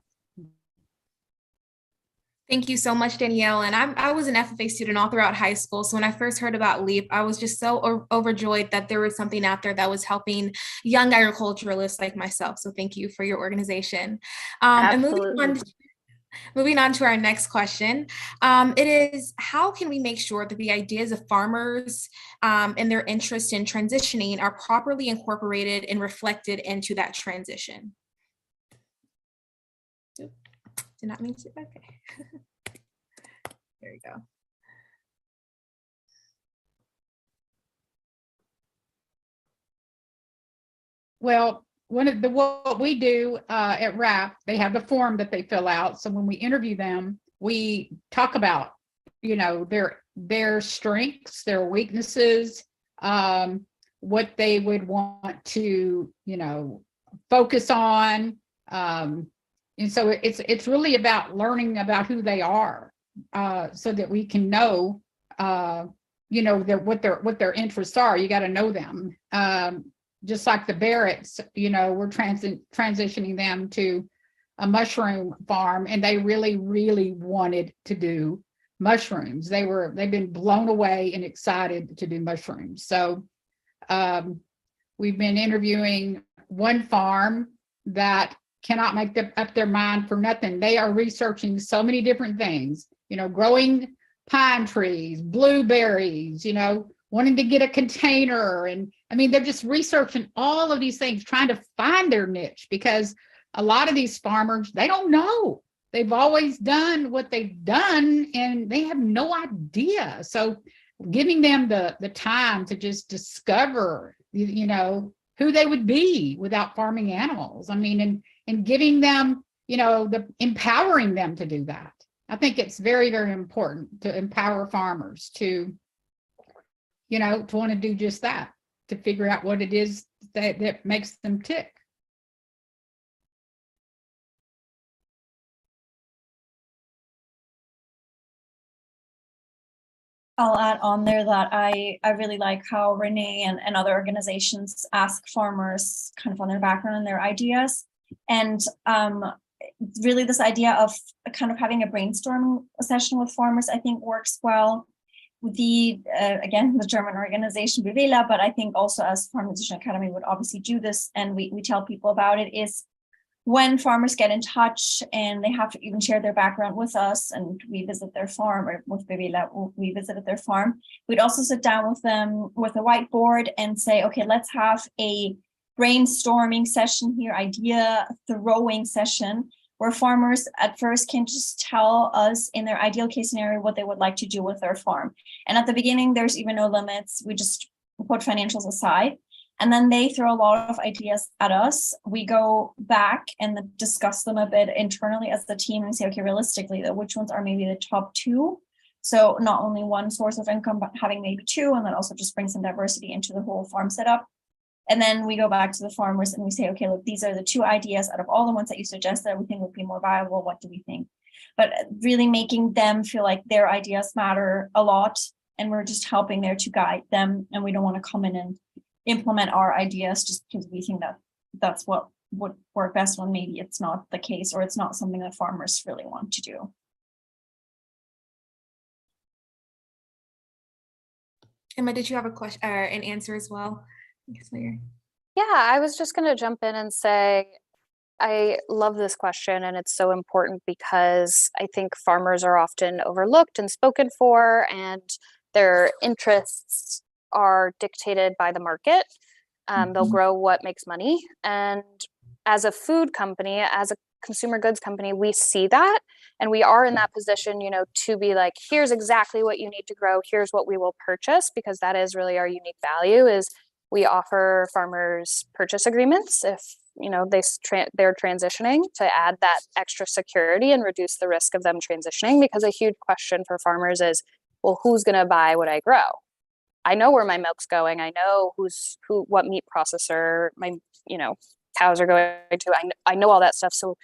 Thank you so much, Danielle. And I was an FFA student all throughout high school. So when I first heard about LEAP, I was just so overjoyed that there was something out there that was helping young agriculturalists like myself. So thank you for your organization. And moving on to our next question. It is, how can we make sure that the ideas of farmers and their interest in transitioning are properly incorporated and reflected into that transition? Did not mean to, okay. There you go. Well, what we do at RAP, they have the form that they fill out. So when we interview them, we talk about, their strengths, their weaknesses, what they would want to, focus on. And so it's really about learning about who they are, so that we can know, what their interests are. You got to know them. Just like the Barretts, we're transitioning them to a mushroom farm, and they really, really wanted to do mushrooms. They've been blown away and excited to do mushrooms. So we've been interviewing one farm that cannot make up their mind for nothing. They are researching so many different things, growing pine trees, blueberries, wanting to get a container. And I mean, they're just researching all of these things, trying to find their niche, because a lot of these farmers, they don't know. They've always done what they've done and they have no idea. So giving them the time to just discover, who they would be without farming animals. I mean, and giving them, empowering them to do that. I think it's very, very important to empower farmers to want to do just that, to figure out what it is that makes them tick. I'll add on there that I really like how Renee and other organizations ask farmers kind of on their background and their ideas. And really this idea of kind of having a brainstorming session with farmers, I think works well. Again, the German organization Bewela, but I think also as Farm Transition Academy would obviously do this, and we tell people about it, is when farmers get in touch and they have to even share their background with us, and we visit their farm, or with Bewela, we visited their farm, we'd also sit down with them with a whiteboard and say, okay, let's have a brainstorming session here, idea throwing session, where farmers at first can just tell us in their ideal case scenario what they would like to do with their farm. And at the beginning, there's even no limits. We just put financials aside. And then they throw a lot of ideas at us. We go back and discuss them a bit internally as the team and say, okay, realistically, which ones are maybe the top two? So not only one source of income, but having maybe two, and then also just bring some diversity into the whole farm setup. And then we go back to the farmers and we say, okay, look, these are the two ideas out of all the ones that you suggested we think would be more viable. What do we think? But really making them feel like their ideas matter a lot, and we're just helping there to guide them. And we don't want to come in and implement our ideas just because we think that that's what would work best, when maybe it's not the case, or it's not something that farmers really want to do. Emma, did you have a question or an answer as well? Yeah, I was just going to jump in and say, I love this question, and it's so important because I think farmers are often overlooked and spoken for, and their interests are dictated by the market. They'll grow what makes money. And as a food company, as a consumer goods company, we see that, and we are in that position, to be like, here's exactly what you need to grow. Here's what we will purchase, because that is really our unique value. Is we offer farmers purchase agreements if they're transitioning, to add that extra security and reduce the risk of them transitioning. Because a huge question for farmers is, well, who's going to buy what I grow? I know where my milk's going. I know what meat processor my cows are going to. I know all that stuff. So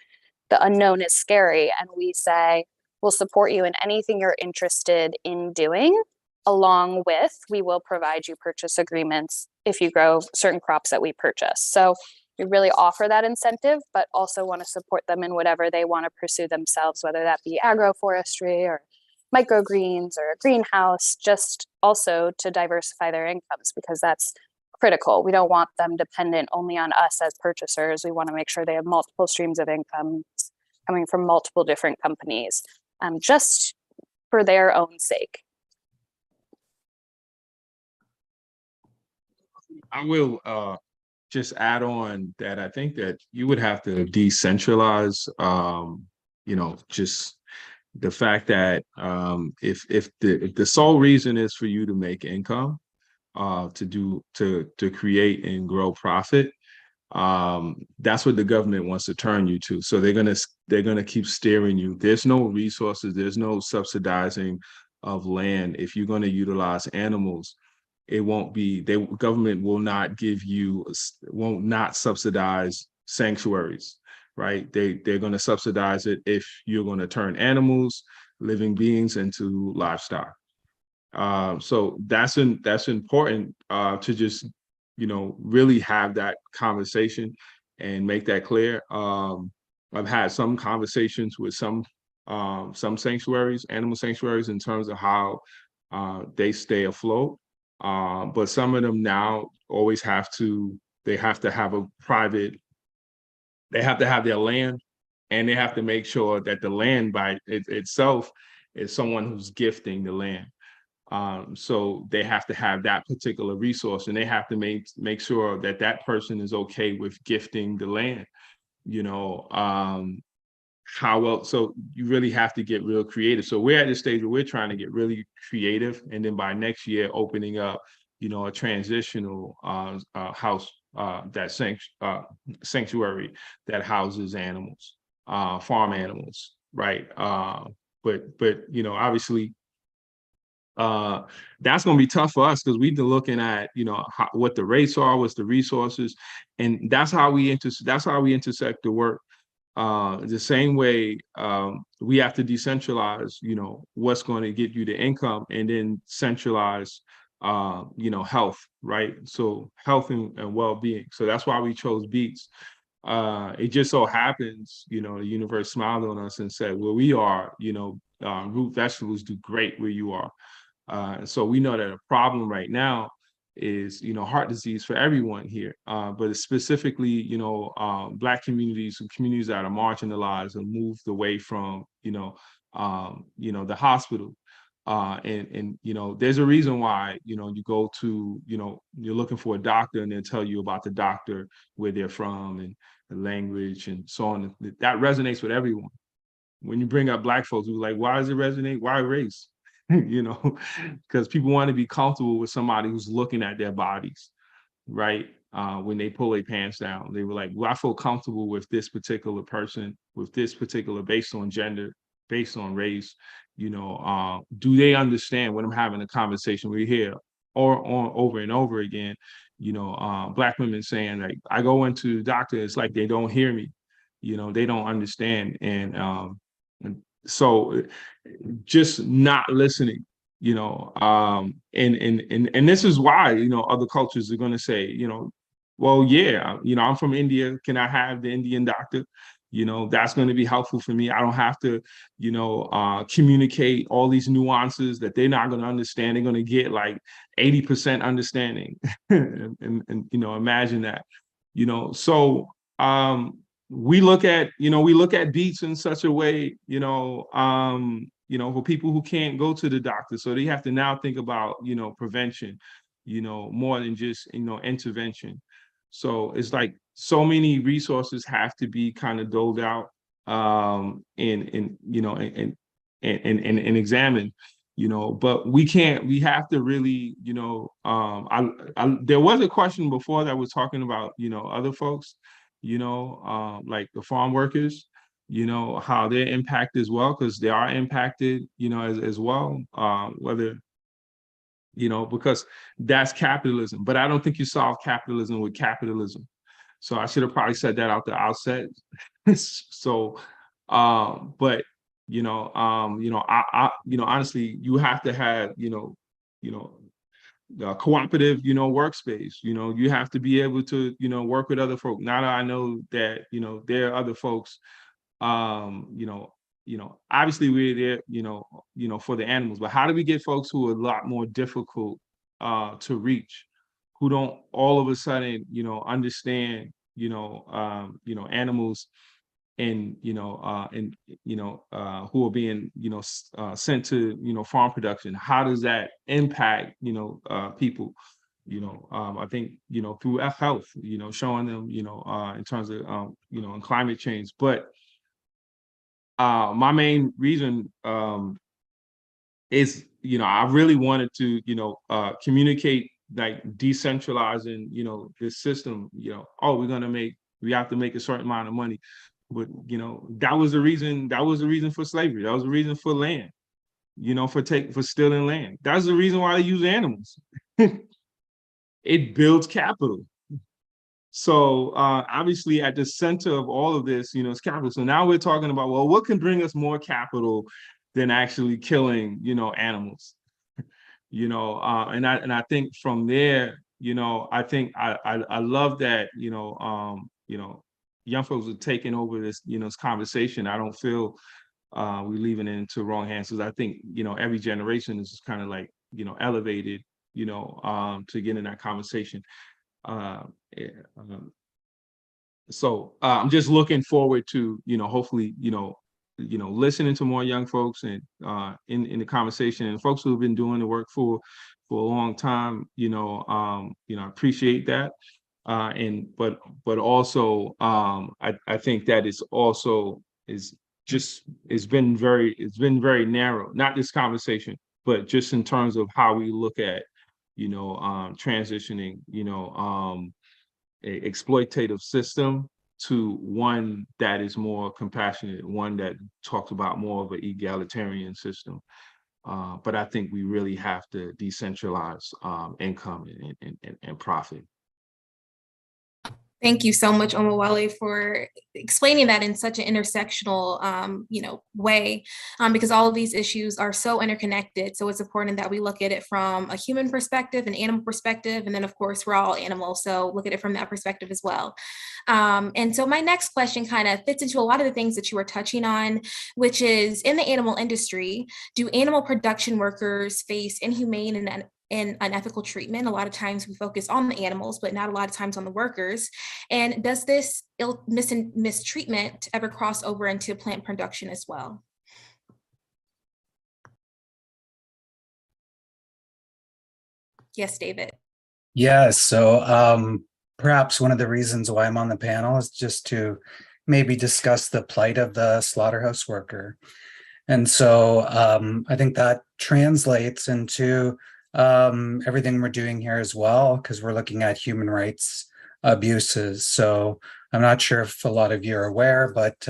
the unknown is scary, and we say we'll support you in anything you're interested in doing. Along with, we will provide you purchase agreements if you grow certain crops that we purchase. So we really offer that incentive, but also want to support them in whatever they want to pursue themselves, whether that be agroforestry or microgreens or a greenhouse, just also to diversify their incomes, because that's critical. We don't want them dependent only on us as purchasers. We want to make sure they have multiple streams of income coming from multiple different companies, just for their own sake. I will just add on that I think that you would have to decentralize, just the fact that if the sole reason is for you to make income, to create and grow profit, that's what the government wants to turn you to. So they're gonna keep steering you. There's no resources, there's no subsidizing of land. If you're gonna utilize animals, it won't be, the government will not give you, won't not subsidize sanctuaries, right? They're gonna subsidize it if you're gonna turn animals, living beings into livestock. So that's important to just, really have that conversation and make that clear. I've had some conversations with some sanctuaries, animal sanctuaries, in terms of how they stay afloat. But some of them now always they have to have a private, they have to have their land, and they have to make sure that the land by itself is someone who's gifting the land. So they have to have that particular resource, and they have to make sure that that person is okay with gifting the land. How else? So you really have to get real creative. So we're at the stage where we're trying to get really creative, and then by next year, opening up, a transitional house, sanctuary that houses animals, farm animals, right? But obviously, that's going to be tough for us, because we've been looking at what the rates are, what's the resources, and that's how we intersect the work. The same way, we have to decentralize what's going to get you the income, and then centralize health, right? So health and well-being. So that's why we chose beets. It just so happens, the universe smiled on us and said, where we are, root vegetables do great where you are. So we know that a problem right now is, heart disease for everyone here, but specifically, Black communities and communities that are marginalized and moved away from, the hospital. And there's a reason why, you go to, you're looking for a doctor, and they'll tell you about the doctor, where they're from, and the language, and so on. That resonates with everyone. When you bring up Black folks, we're like, why does it resonate? Why race? Because people want to be comfortable with somebody who's looking at their bodies, right? When they pull their pants down, they were like, well, I feel comfortable with this particular person, with this particular, based on gender, based on race. Do they understand when I'm having a conversation? We hear or on over and over again, Black women saying, like, I go into the doctor, it's like they don't hear me, they don't understand. And so just not listening, and this is why, other cultures are going to say, well, yeah, I'm from India. Can I have the Indian doctor? That's going to be helpful for me. I don't have to, communicate all these nuances that they're not going to understand. They're going to get like 80% understanding. and imagine that, so we look at beets in such a way, for people who can't go to the doctor. So they have to now think about, prevention, more than just, intervention. So it's like so many resources have to be kind of doled out, and examined, but we have to really, there was a question before that was talking about, other folks, like the farm workers, how they're impacted as well, because they are impacted, as well, whether, because that's capitalism. But I don't think you solve capitalism with capitalism. So I should have probably said that out the outset. So, but honestly, you have to have, cooperative, workspace. You have to be able to, work with other folks. Now that I know that, there are other folks, obviously we're there, for the animals, but how do we get folks who are a lot more difficult to reach, who don't all of a sudden, understand, animals, and who are being sent to farm production? How does that impact people? I think through health, showing them in terms of in climate change. But my main reason is I really wanted to communicate like decentralizing, this system, oh, we have to make a certain amount of money. But, that was the reason for slavery. That was the reason for land, for stealing land. That's the reason why they use animals. It builds capital. So obviously at the center of all of this, is capital. So now we're talking about, well, what can bring us more capital than actually killing, animals? And I think from there, I think I love that, young folks are taking over this, this conversation. I don't feel we're leaving it into wrong hands, because I think, every generation is just kind of like, elevated, to get in that conversation. Yeah, so I'm just looking forward to, hopefully, listening to more young folks and in the conversation, and folks who have been doing the work for a long time, I appreciate that. But also I think that it's been very narrow, not this conversation, but just in terms of how we look at, transitioning, a exploitative system to one that is more compassionate, one that talks about more of an egalitarian system. But I think we really have to decentralize income and profit. Thank you so much, Omowale, for explaining that in such an intersectional, way, because all of these issues are so interconnected. So it's important that we look at it from a human perspective, an animal perspective, and then of course we're all animals, so look at it from that perspective as well. And so my next question kind of fits into a lot of the things that you were touching on, which is, in the animal industry, do animal production workers face inhumane and unethical treatment? A lot of times we focus on the animals, but not a lot of times on the workers. And does this mistreatment ever cross over into plant production as well? Yes, David. Yeah, so perhaps one of the reasons why I'm on the panel is just to maybe discuss the plight of the slaughterhouse worker. And so I think that translates into everything we're doing here as well, because we're looking at human rights abuses. So I'm not sure if a lot of you are aware, but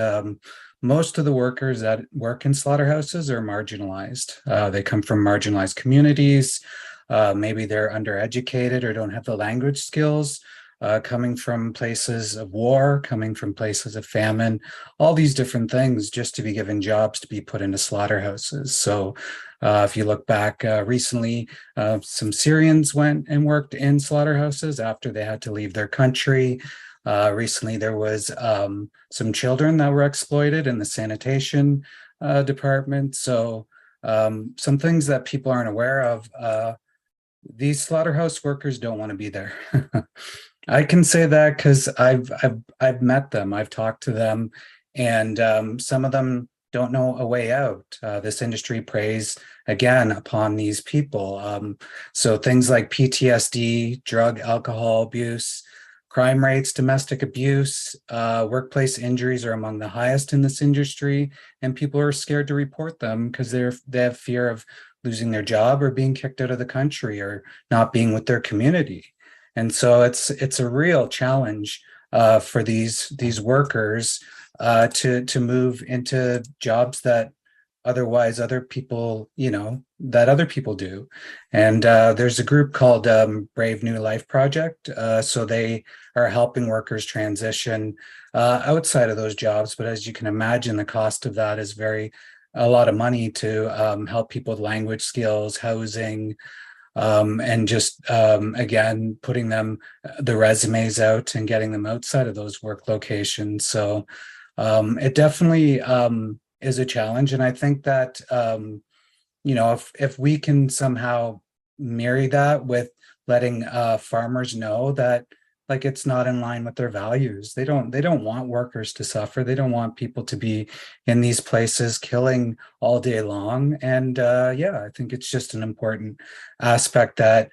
most of the workers that work in slaughterhouses are marginalized. They come from marginalized communities. Maybe they're undereducated or don't have the language skills, coming from places of war, coming from places of famine, all these different things, just to be given jobs to be put into slaughterhouses. So if you look back recently, some Syrians went and worked in slaughterhouses after they had to leave their country. Recently, there was some children that were exploited in the sanitation department. So some things that people aren't aware of, these slaughterhouse workers don't want to be there. I can say that because I've met them, I've talked to them, and some of them don't know a way out. This industry preys again upon these people. So things like PTSD, drug, alcohol abuse, crime rates, domestic abuse, workplace injuries are among the highest in this industry, and people are scared to report them because they have fear of losing their job or being kicked out of the country or not being with their community. And so it's a real challenge for these workers to move into jobs that otherwise other people do. And there's a group called Brave New Life Project. So they are helping workers transition outside of those jobs. But as you can imagine, the cost of that is a lot of money to help people with language skills, housing, and just again putting the resumes out and getting them outside of those work locations. So it definitely is a challenge, and I think that if we can somehow marry that with letting farmers know that, like, it's not in line with their values. They don't want workers to suffer. They don't want people to be in these places killing all day long. And I think it's just an important aspect that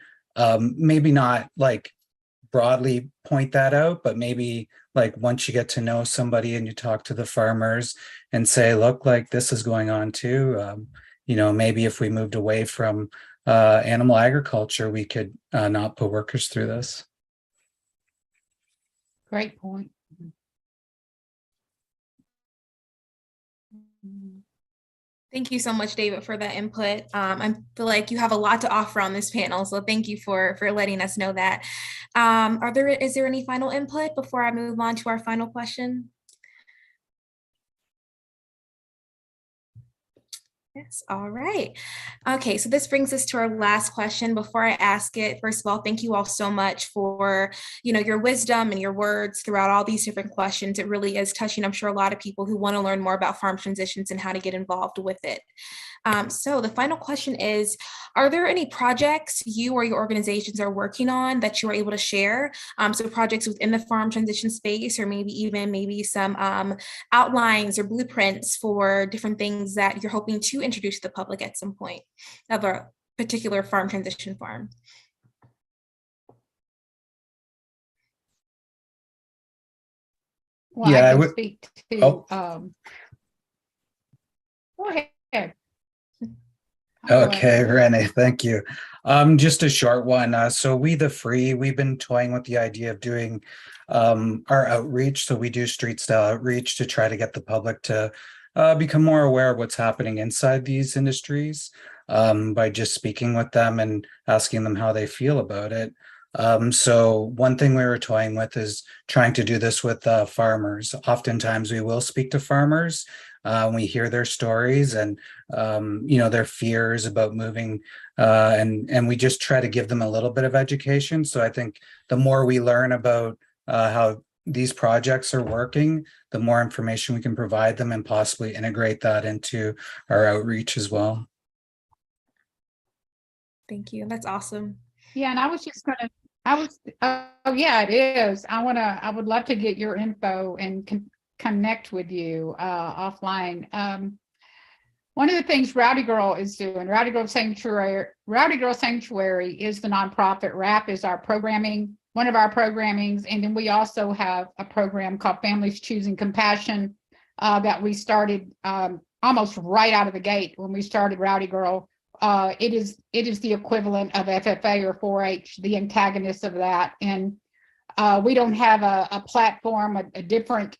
maybe not like broadly point that out, but maybe like once you get to know somebody and you talk to the farmers and say, look, like this is going on too. Maybe if we moved away from animal agriculture, we could not put workers through this. Great point. Thank you so much, David, for that input. I feel like you have a lot to offer on this panel, so thank you for letting us know that. Is there any final input before I move on to our final question? Yes, all right. Okay, so this brings us to our last question. Before I ask it, first of all, thank you all so much for, your wisdom and your words throughout all these different questions. It really is touching, I'm sure, a lot of people who want to learn more about farm transitions and how to get involved with it. So the final question is, are there any projects you or your organizations are working on that you are able to share? So projects within the farm transition space, or maybe some outlines or blueprints for different things that you're hoping to introduce to the public at some point of a particular farm transition farm. Well, Yeah, I I can would. speak to, Oh. Go ahead. Okay, Renee, thank you. Just a short one. So We the Free, we've been toying with the idea of doing our outreach. So we do street style outreach to try to get the public to become more aware of what's happening inside these industries by just speaking with them and asking them how they feel about it. So one thing we were toying with is trying to do this with farmers. Oftentimes we will speak to farmers. We hear their stories and their fears about moving, and we just try to give them a little bit of education. So I think the more we learn about how these projects are working, the more information we can provide them and possibly integrate that into our outreach as well. Thank you. That's awesome. Yeah, and I was just gonna, oh yeah, it is. I would love to get your info and connect with you offline. One of the things Rowdy Girl is doing, Rowdy Girl Sanctuary is the nonprofit. RAP is our programming, one of our programmings. And then we also have a program called Families Choosing Compassion that we started almost right out of the gate when we started Rowdy Girl. It is the equivalent of FFA or 4-H, the antagonist of that. And we don't have a platform, a different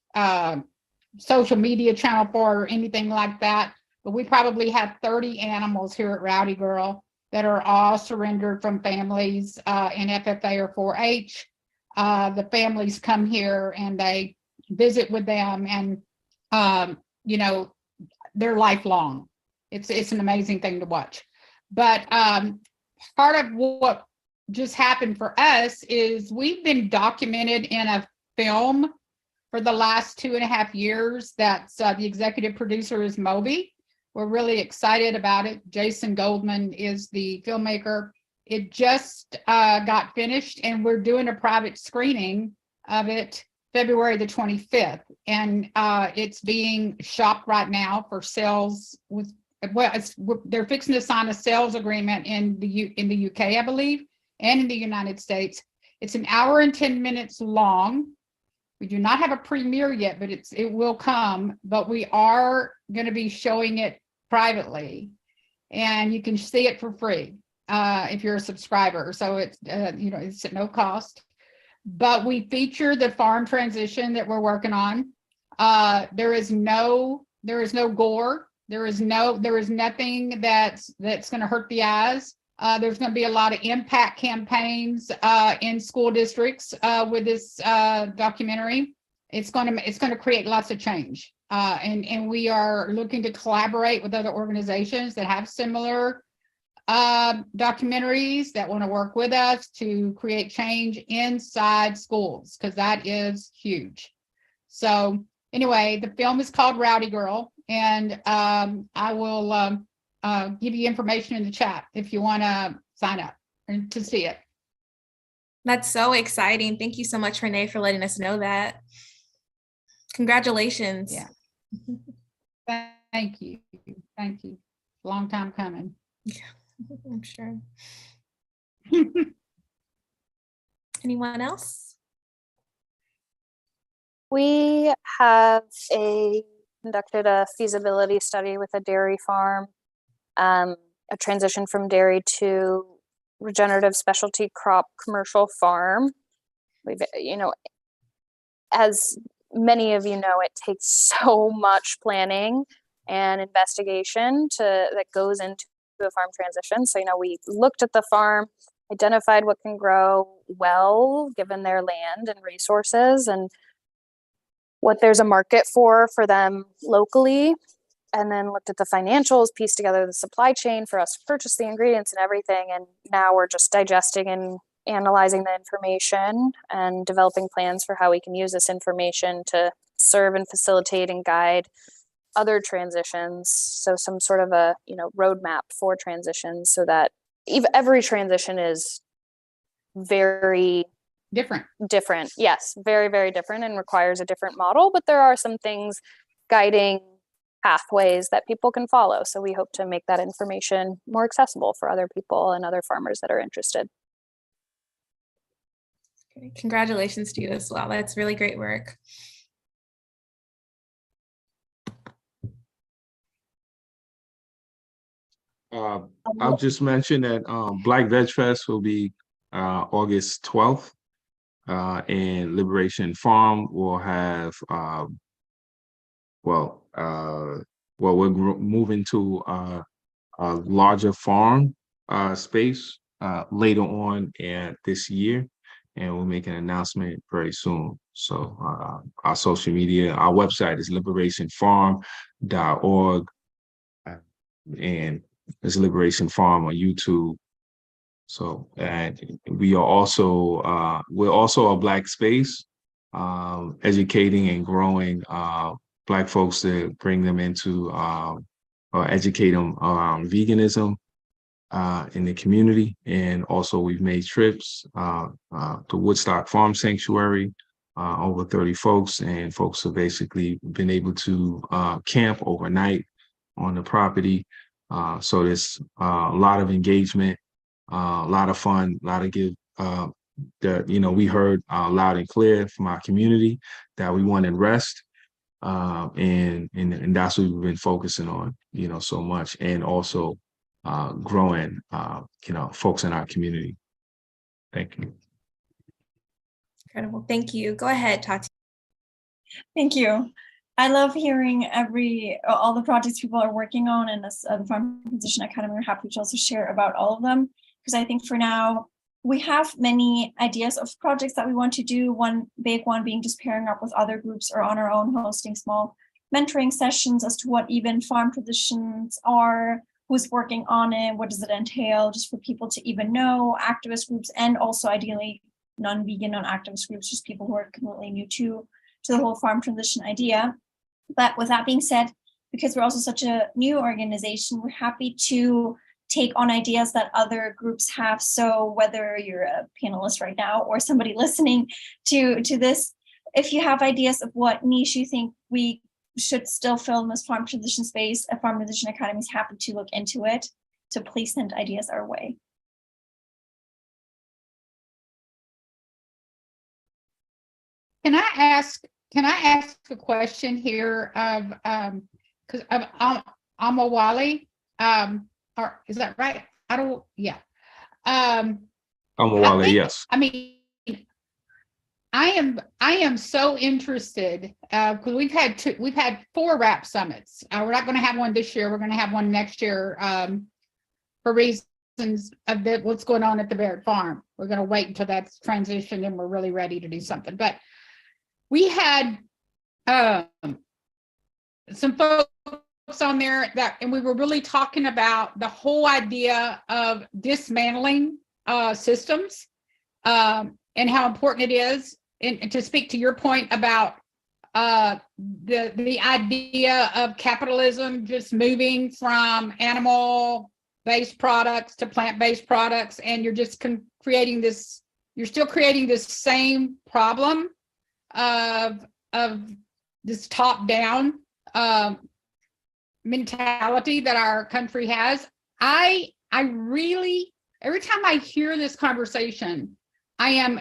social media channel for or anything like that. But we probably have 30 animals here at Rowdy Girl that are all surrendered from families in FFA or 4-H. The families come here and they visit with them, and they're lifelong. It's an amazing thing to watch. But part of what just happened for us is we've been documented in a film for the last 2.5 years. That's the executive producer is Moby. We're really excited about it. Jason Goldman is the filmmaker. It just got finished, and we're doing a private screening of it February the 25th. And it's being shopped right now for sales with, they're fixing to sign a sales agreement in the UK, I believe, and in the United States. It's 1 hour and 10 minutes long. We do not have a premiere yet, but it will come. But we are going to be showing it privately, and you can see it for free if you're a subscriber. So it's it's at no cost. But we feature the farm transition that we're working on. There is no gore. There is nothing that's going to hurt the eyes. There's going to be a lot of impact campaigns in school districts with this documentary. It's going to create lots of change, and we are looking to collaborate with other organizations that have similar documentaries that want to work with us to create change inside schools, because that is huge. So anyway, the film is called Rowdy Girl, and I will give you information in the chat if you want to sign up and to see it. That's so exciting. Thank you so much, Renee, for letting us know that. Congratulations. Yeah. Thank you. Thank you. Long time coming. Yeah, I'm sure. Anyone else? We have conducted a feasibility study with a dairy farm, and a transition from dairy to regenerative specialty crop commercial farm. We've, as many of you know, it takes so much planning and investigation that goes into a farm transition. So, we looked at the farm, identified what can grow well given their land and resources and what there's a market for them locally, and then looked at the financials, pieced together the supply chain for us to purchase the ingredients and everything. And now we're just digesting and analyzing the information and developing plans for how we can use this information to serve and facilitate and guide other transitions. So some sort of a, roadmap for transitions, so that every transition is very different. Yes, very, very different, and requires a different model, but there are some things guiding pathways that people can follow. So we hope to make that information more accessible for other people and other farmers that are interested. Congratulations to you as well. That's really great work. I'll just mention that Black Veg Fest will be August 12th, and Liberation Farm will have we're moving to a larger farm space later on this year, and we'll make an announcement very soon. So our social media, our website is liberationfarm.org, and there's Liberation Farm on YouTube. So, and we're also a Black space, educating and growing Black folks to bring them into or educate them around veganism in the community. And also we've made trips to Woodstock Farm Sanctuary, over 30 folks, and folks have basically been able to camp overnight on the property. So there's a lot of engagement, a lot of fun, a lot of give. We heard loud and clear from our community that we wanted rest, and that's what we've been focusing on, so much, and also growing, folks in our community. Thank you. Incredible. Thank you. Go ahead, Tati. Thank you. I love hearing all the projects people are working on, and the Farm Transition Academy. We're happy to also share about all of them, because I think for now we have many ideas of projects that we want to do. One big one being just pairing up with other groups or on our own, hosting small mentoring sessions as to what even farm traditions are, who's working on it, what does it entail, just for people to even know, activist groups, and also ideally non-vegan, non-activist groups, just people who are completely new to the whole farm transition idea. But with that being said, because we're also such a new organization, we're happy to take on ideas that other groups have. So whether you're a panelist right now or somebody listening to this, if you have ideas of what niche you think we should still fill in this farm transition space, a Farm Transition Academy is happy to look into it. So please send ideas our way. Can I ask a question here of because of Amawali, or is that right? Amawali, yes. I mean, I am so interested because we've had 4 RAP summits. We're not going to have one this year. We're going to have one next year for reasons of what's going on at the Barrett Farm. We're going to wait until that's transitioned and we're really ready to do something. But we had some folks on there and we were really talking about the whole idea of dismantling systems and how important it is. And to speak to your point about the idea of capitalism just moving from animal-based products to plant-based products, and you're just creating this, you're still creating this same problem of this top-down mentality that our country has. I really, every time I hear this conversation, I am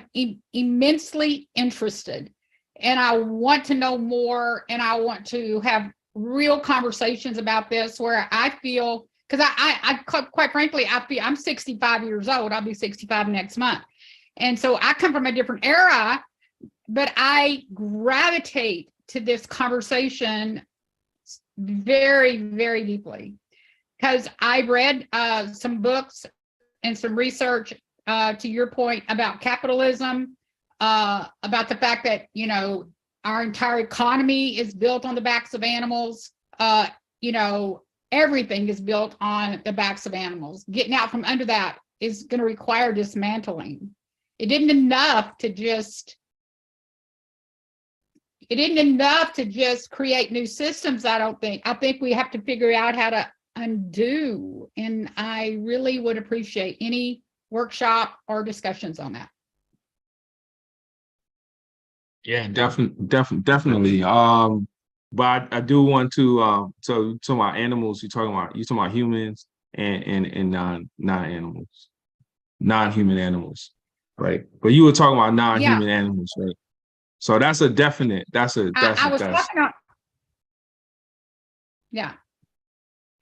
immensely interested, and I want to know more, and I want to have real conversations about this where I feel, because quite frankly, I'm 65 years old. I'll be 65 next month. And so I come from a different era, but I gravitate to this conversation very, very deeply because I read some books and some research, to your point, about capitalism, about the fact that, you know, our entire economy is built on the backs of animals. You know, everything is built on the backs of animals. Getting out from under that is going to require dismantling. It isn't enough to just create new systems, I don't think. I think we have to figure out how to undo. And I really would appreciate any workshop or discussions on that. Yeah, definitely. But I do want to so about animals, you're talking about humans and non-animals, non-human animals, right? But you were talking about non-human animals, right? So that's a definite. I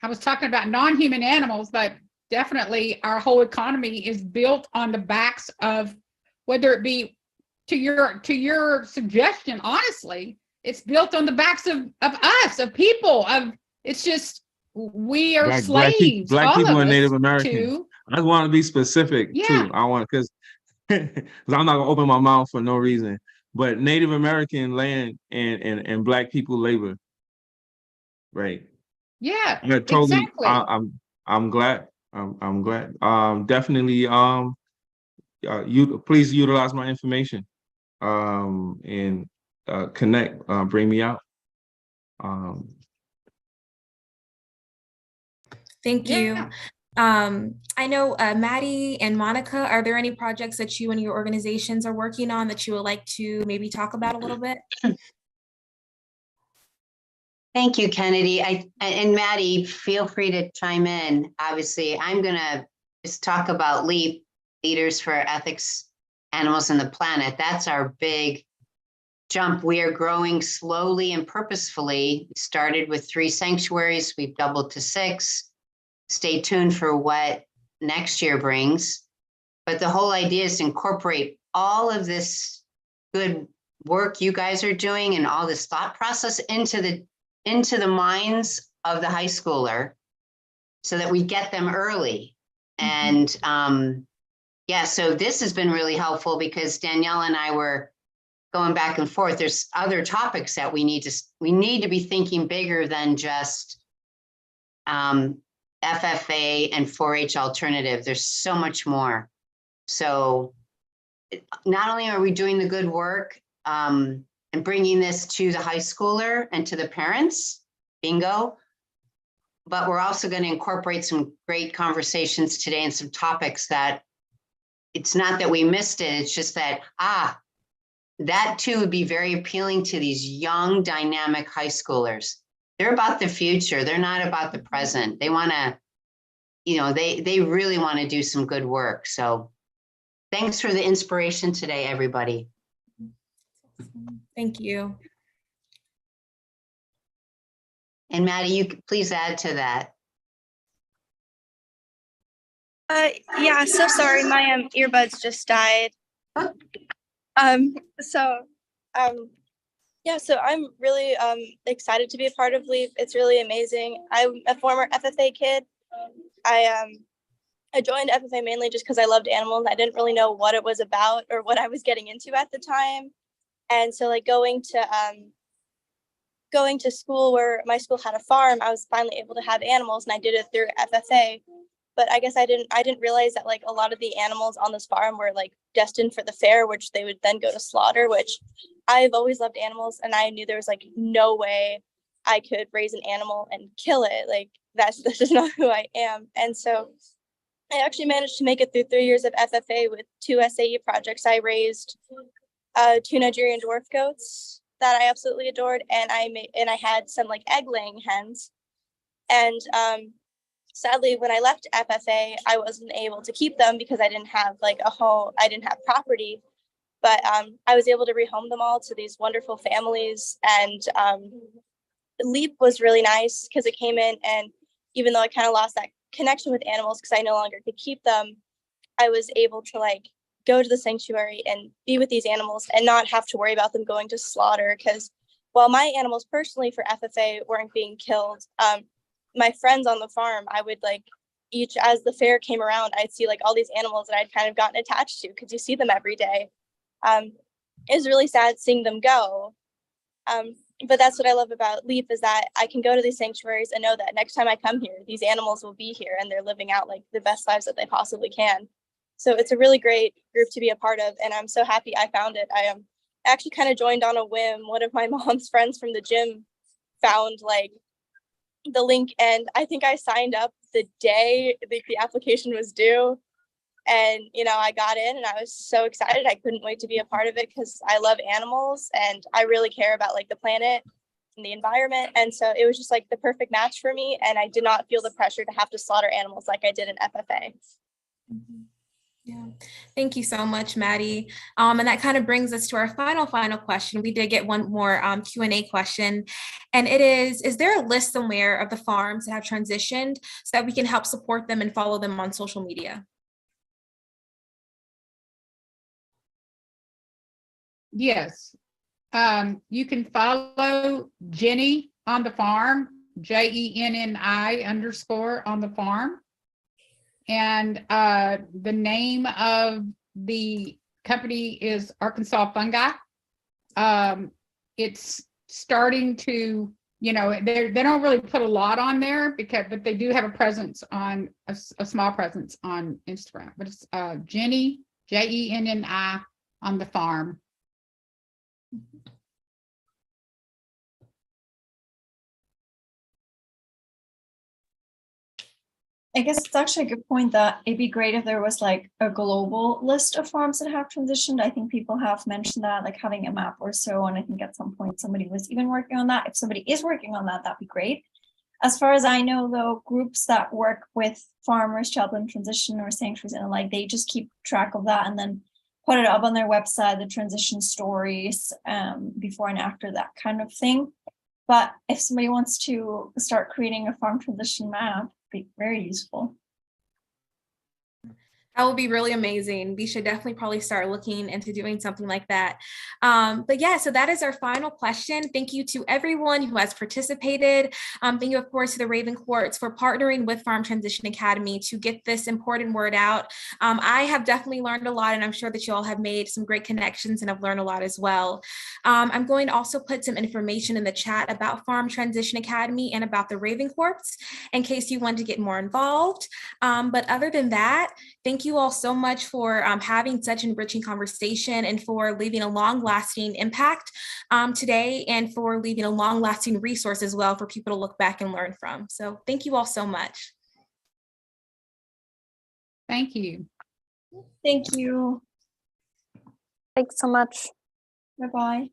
was talking about non-human animals, but definitely our whole economy is built on the backs of, whether it be to your suggestion, honestly, it's built on the backs of us, of people, it's just, we are slaves, black people and Native to, Americans. I just want to be specific too. I want, because I'm not gonna open my mouth for no reason. But Native American land and black people labor, right? Yeah, totally. exactly. I'm glad. I'm glad. Definitely. You please utilize my information. And connect. Bring me out. Thank you. I know Maddie and Monica, are there any projects that you and your organizations are working on that you would like to maybe talk about a little bit? Thank you, Kennedy. And Maddie, feel free to chime in. Obviously, I'm gonna just talk about LEAP, Leaders for Ethics, Animals, and the Planet. That's our big jump. We are growing slowly and purposefully. We started with 3 sanctuaries. We've doubled to 6. Stay tuned for what next year brings. But the whole idea is to incorporate all of this good work you guys are doing and all this thought process into the minds of the high schooler so that we get them early. And yeah, so this has been really helpful because Danielle and I were going back and forth. There's other topics that we need to be thinking bigger than just FFA and 4-H alternative. There's so much more. So not only are we doing the good work and bringing this to the high schooler and to the parents, bingo, but we're also going to incorporate some great conversations today and some topics that it's not that we missed it. It's just that, that too would be very appealing to these young, dynamic high schoolers. They're about the future. They're not about the present. They want to, you know, they really want to do some good work. So thanks for the inspiration today, everybody. Thank you. And Maddie, you could please add to that. Yeah, so sorry, my earbuds just died. Yeah, so I'm really excited to be a part of LEAP. It's really amazing. I'm a former FFA kid. I joined FFA mainly just because I loved animals. I didn't really know what it was about or what I was getting into at the time. And so like going to school where my school had a farm, I was finally able to have animals, and I did it through FFA. But I guess I didn't realize that like a lot of the animals on this farm were like destined for the fair, which they would then go to slaughter, which I've always loved animals. And I knew there was like no way I could raise an animal and kill it. Like that's just not who I am. And so I actually managed to make it through 3 years of FFA with 2 SAE projects. I raised 2 Nigerian dwarf goats that I absolutely adored. And I had some like egg laying hens. And sadly, when I left FFA, I wasn't able to keep them because I didn't have like a home. I didn't have property, but I was able to rehome them all to these wonderful families. And LEAP was really nice because it came in, and even though I kind of lost connection with animals, because I no longer could keep them, I was able to like go to the sanctuary and be with these animals and not have to worry about them going to slaughter. Because while my animals personally for FFA weren't being killed, my friends on the farm, I would like each, as the fair came around, I'd see like all these animals that I'd kind of gotten attached to because you see them every day. It was really sad seeing them go. But that's what I love about LEAP, is that I can go to these sanctuaries and know that next time I come here, these animals will be here and they're living out like the best lives that they possibly can. So it's a really great group to be a part of, and I'm so happy I found it. I actually kind of joined on a whim. One of my mom's friends from the gym found like the link, and I think I signed up the day the application was due. And, you know, I got in and I was so excited. I couldn't wait to be a part of it because I love animals and I really care about like the planet and the environment. And so it was just like the perfect match for me. And I did not feel the pressure to have to slaughter animals like I did in FFA. Mm-hmm. Yeah, thank you so much, Maddie. And that kind of brings us to our final question. We did get one more Q&A question, and it is there a list somewhere of the farms that have transitioned so that we can help support them and follow them on social media? Yes. You can follow Jenny on the farm, JENNI_ on the farm. And the name of the company is Arkansas Fungi. It's starting to, you know, they don't really put a lot on there but they do have a presence on a small presence on Instagram. But it's Jenny, JENNI on the farm. I guess it's actually a good point that it'd be great if there was like a global list of farms that have transitioned. I think people have mentioned that, like having a map or so, and I think at some point somebody was even working on that. If somebody is working on that, that'd be great. As far as I know, though, groups that work with farmers, child in transition or sanctuaries and like, they just keep track of that and then put it up on their website, the transition stories, before and after, that kind of thing. But if somebody wants to start creating a farm transition map, it'd be very useful. That would be really amazing. We should definitely probably start looking into doing something like that. But yeah, so that is our final question. Thank you to everyone who has participated. Thank you, of course, to the Raven Courts for partnering with Farm Transition Academy to get this important word out. I have definitely learned a lot, and I'm sure that you all have made some great connections and have learned a lot as well. I'm going to also put some information in the chat about Farm Transition Academy and about the Raven Courts in case you want to get more involved. But other than that, thank you all so much for having such enriching conversation and for leaving a long-lasting impact today, and for leaving a long-lasting resource as well for people to look back and learn from. So thank you all so much. Thank you. Thank you. Thanks so much. Bye-bye.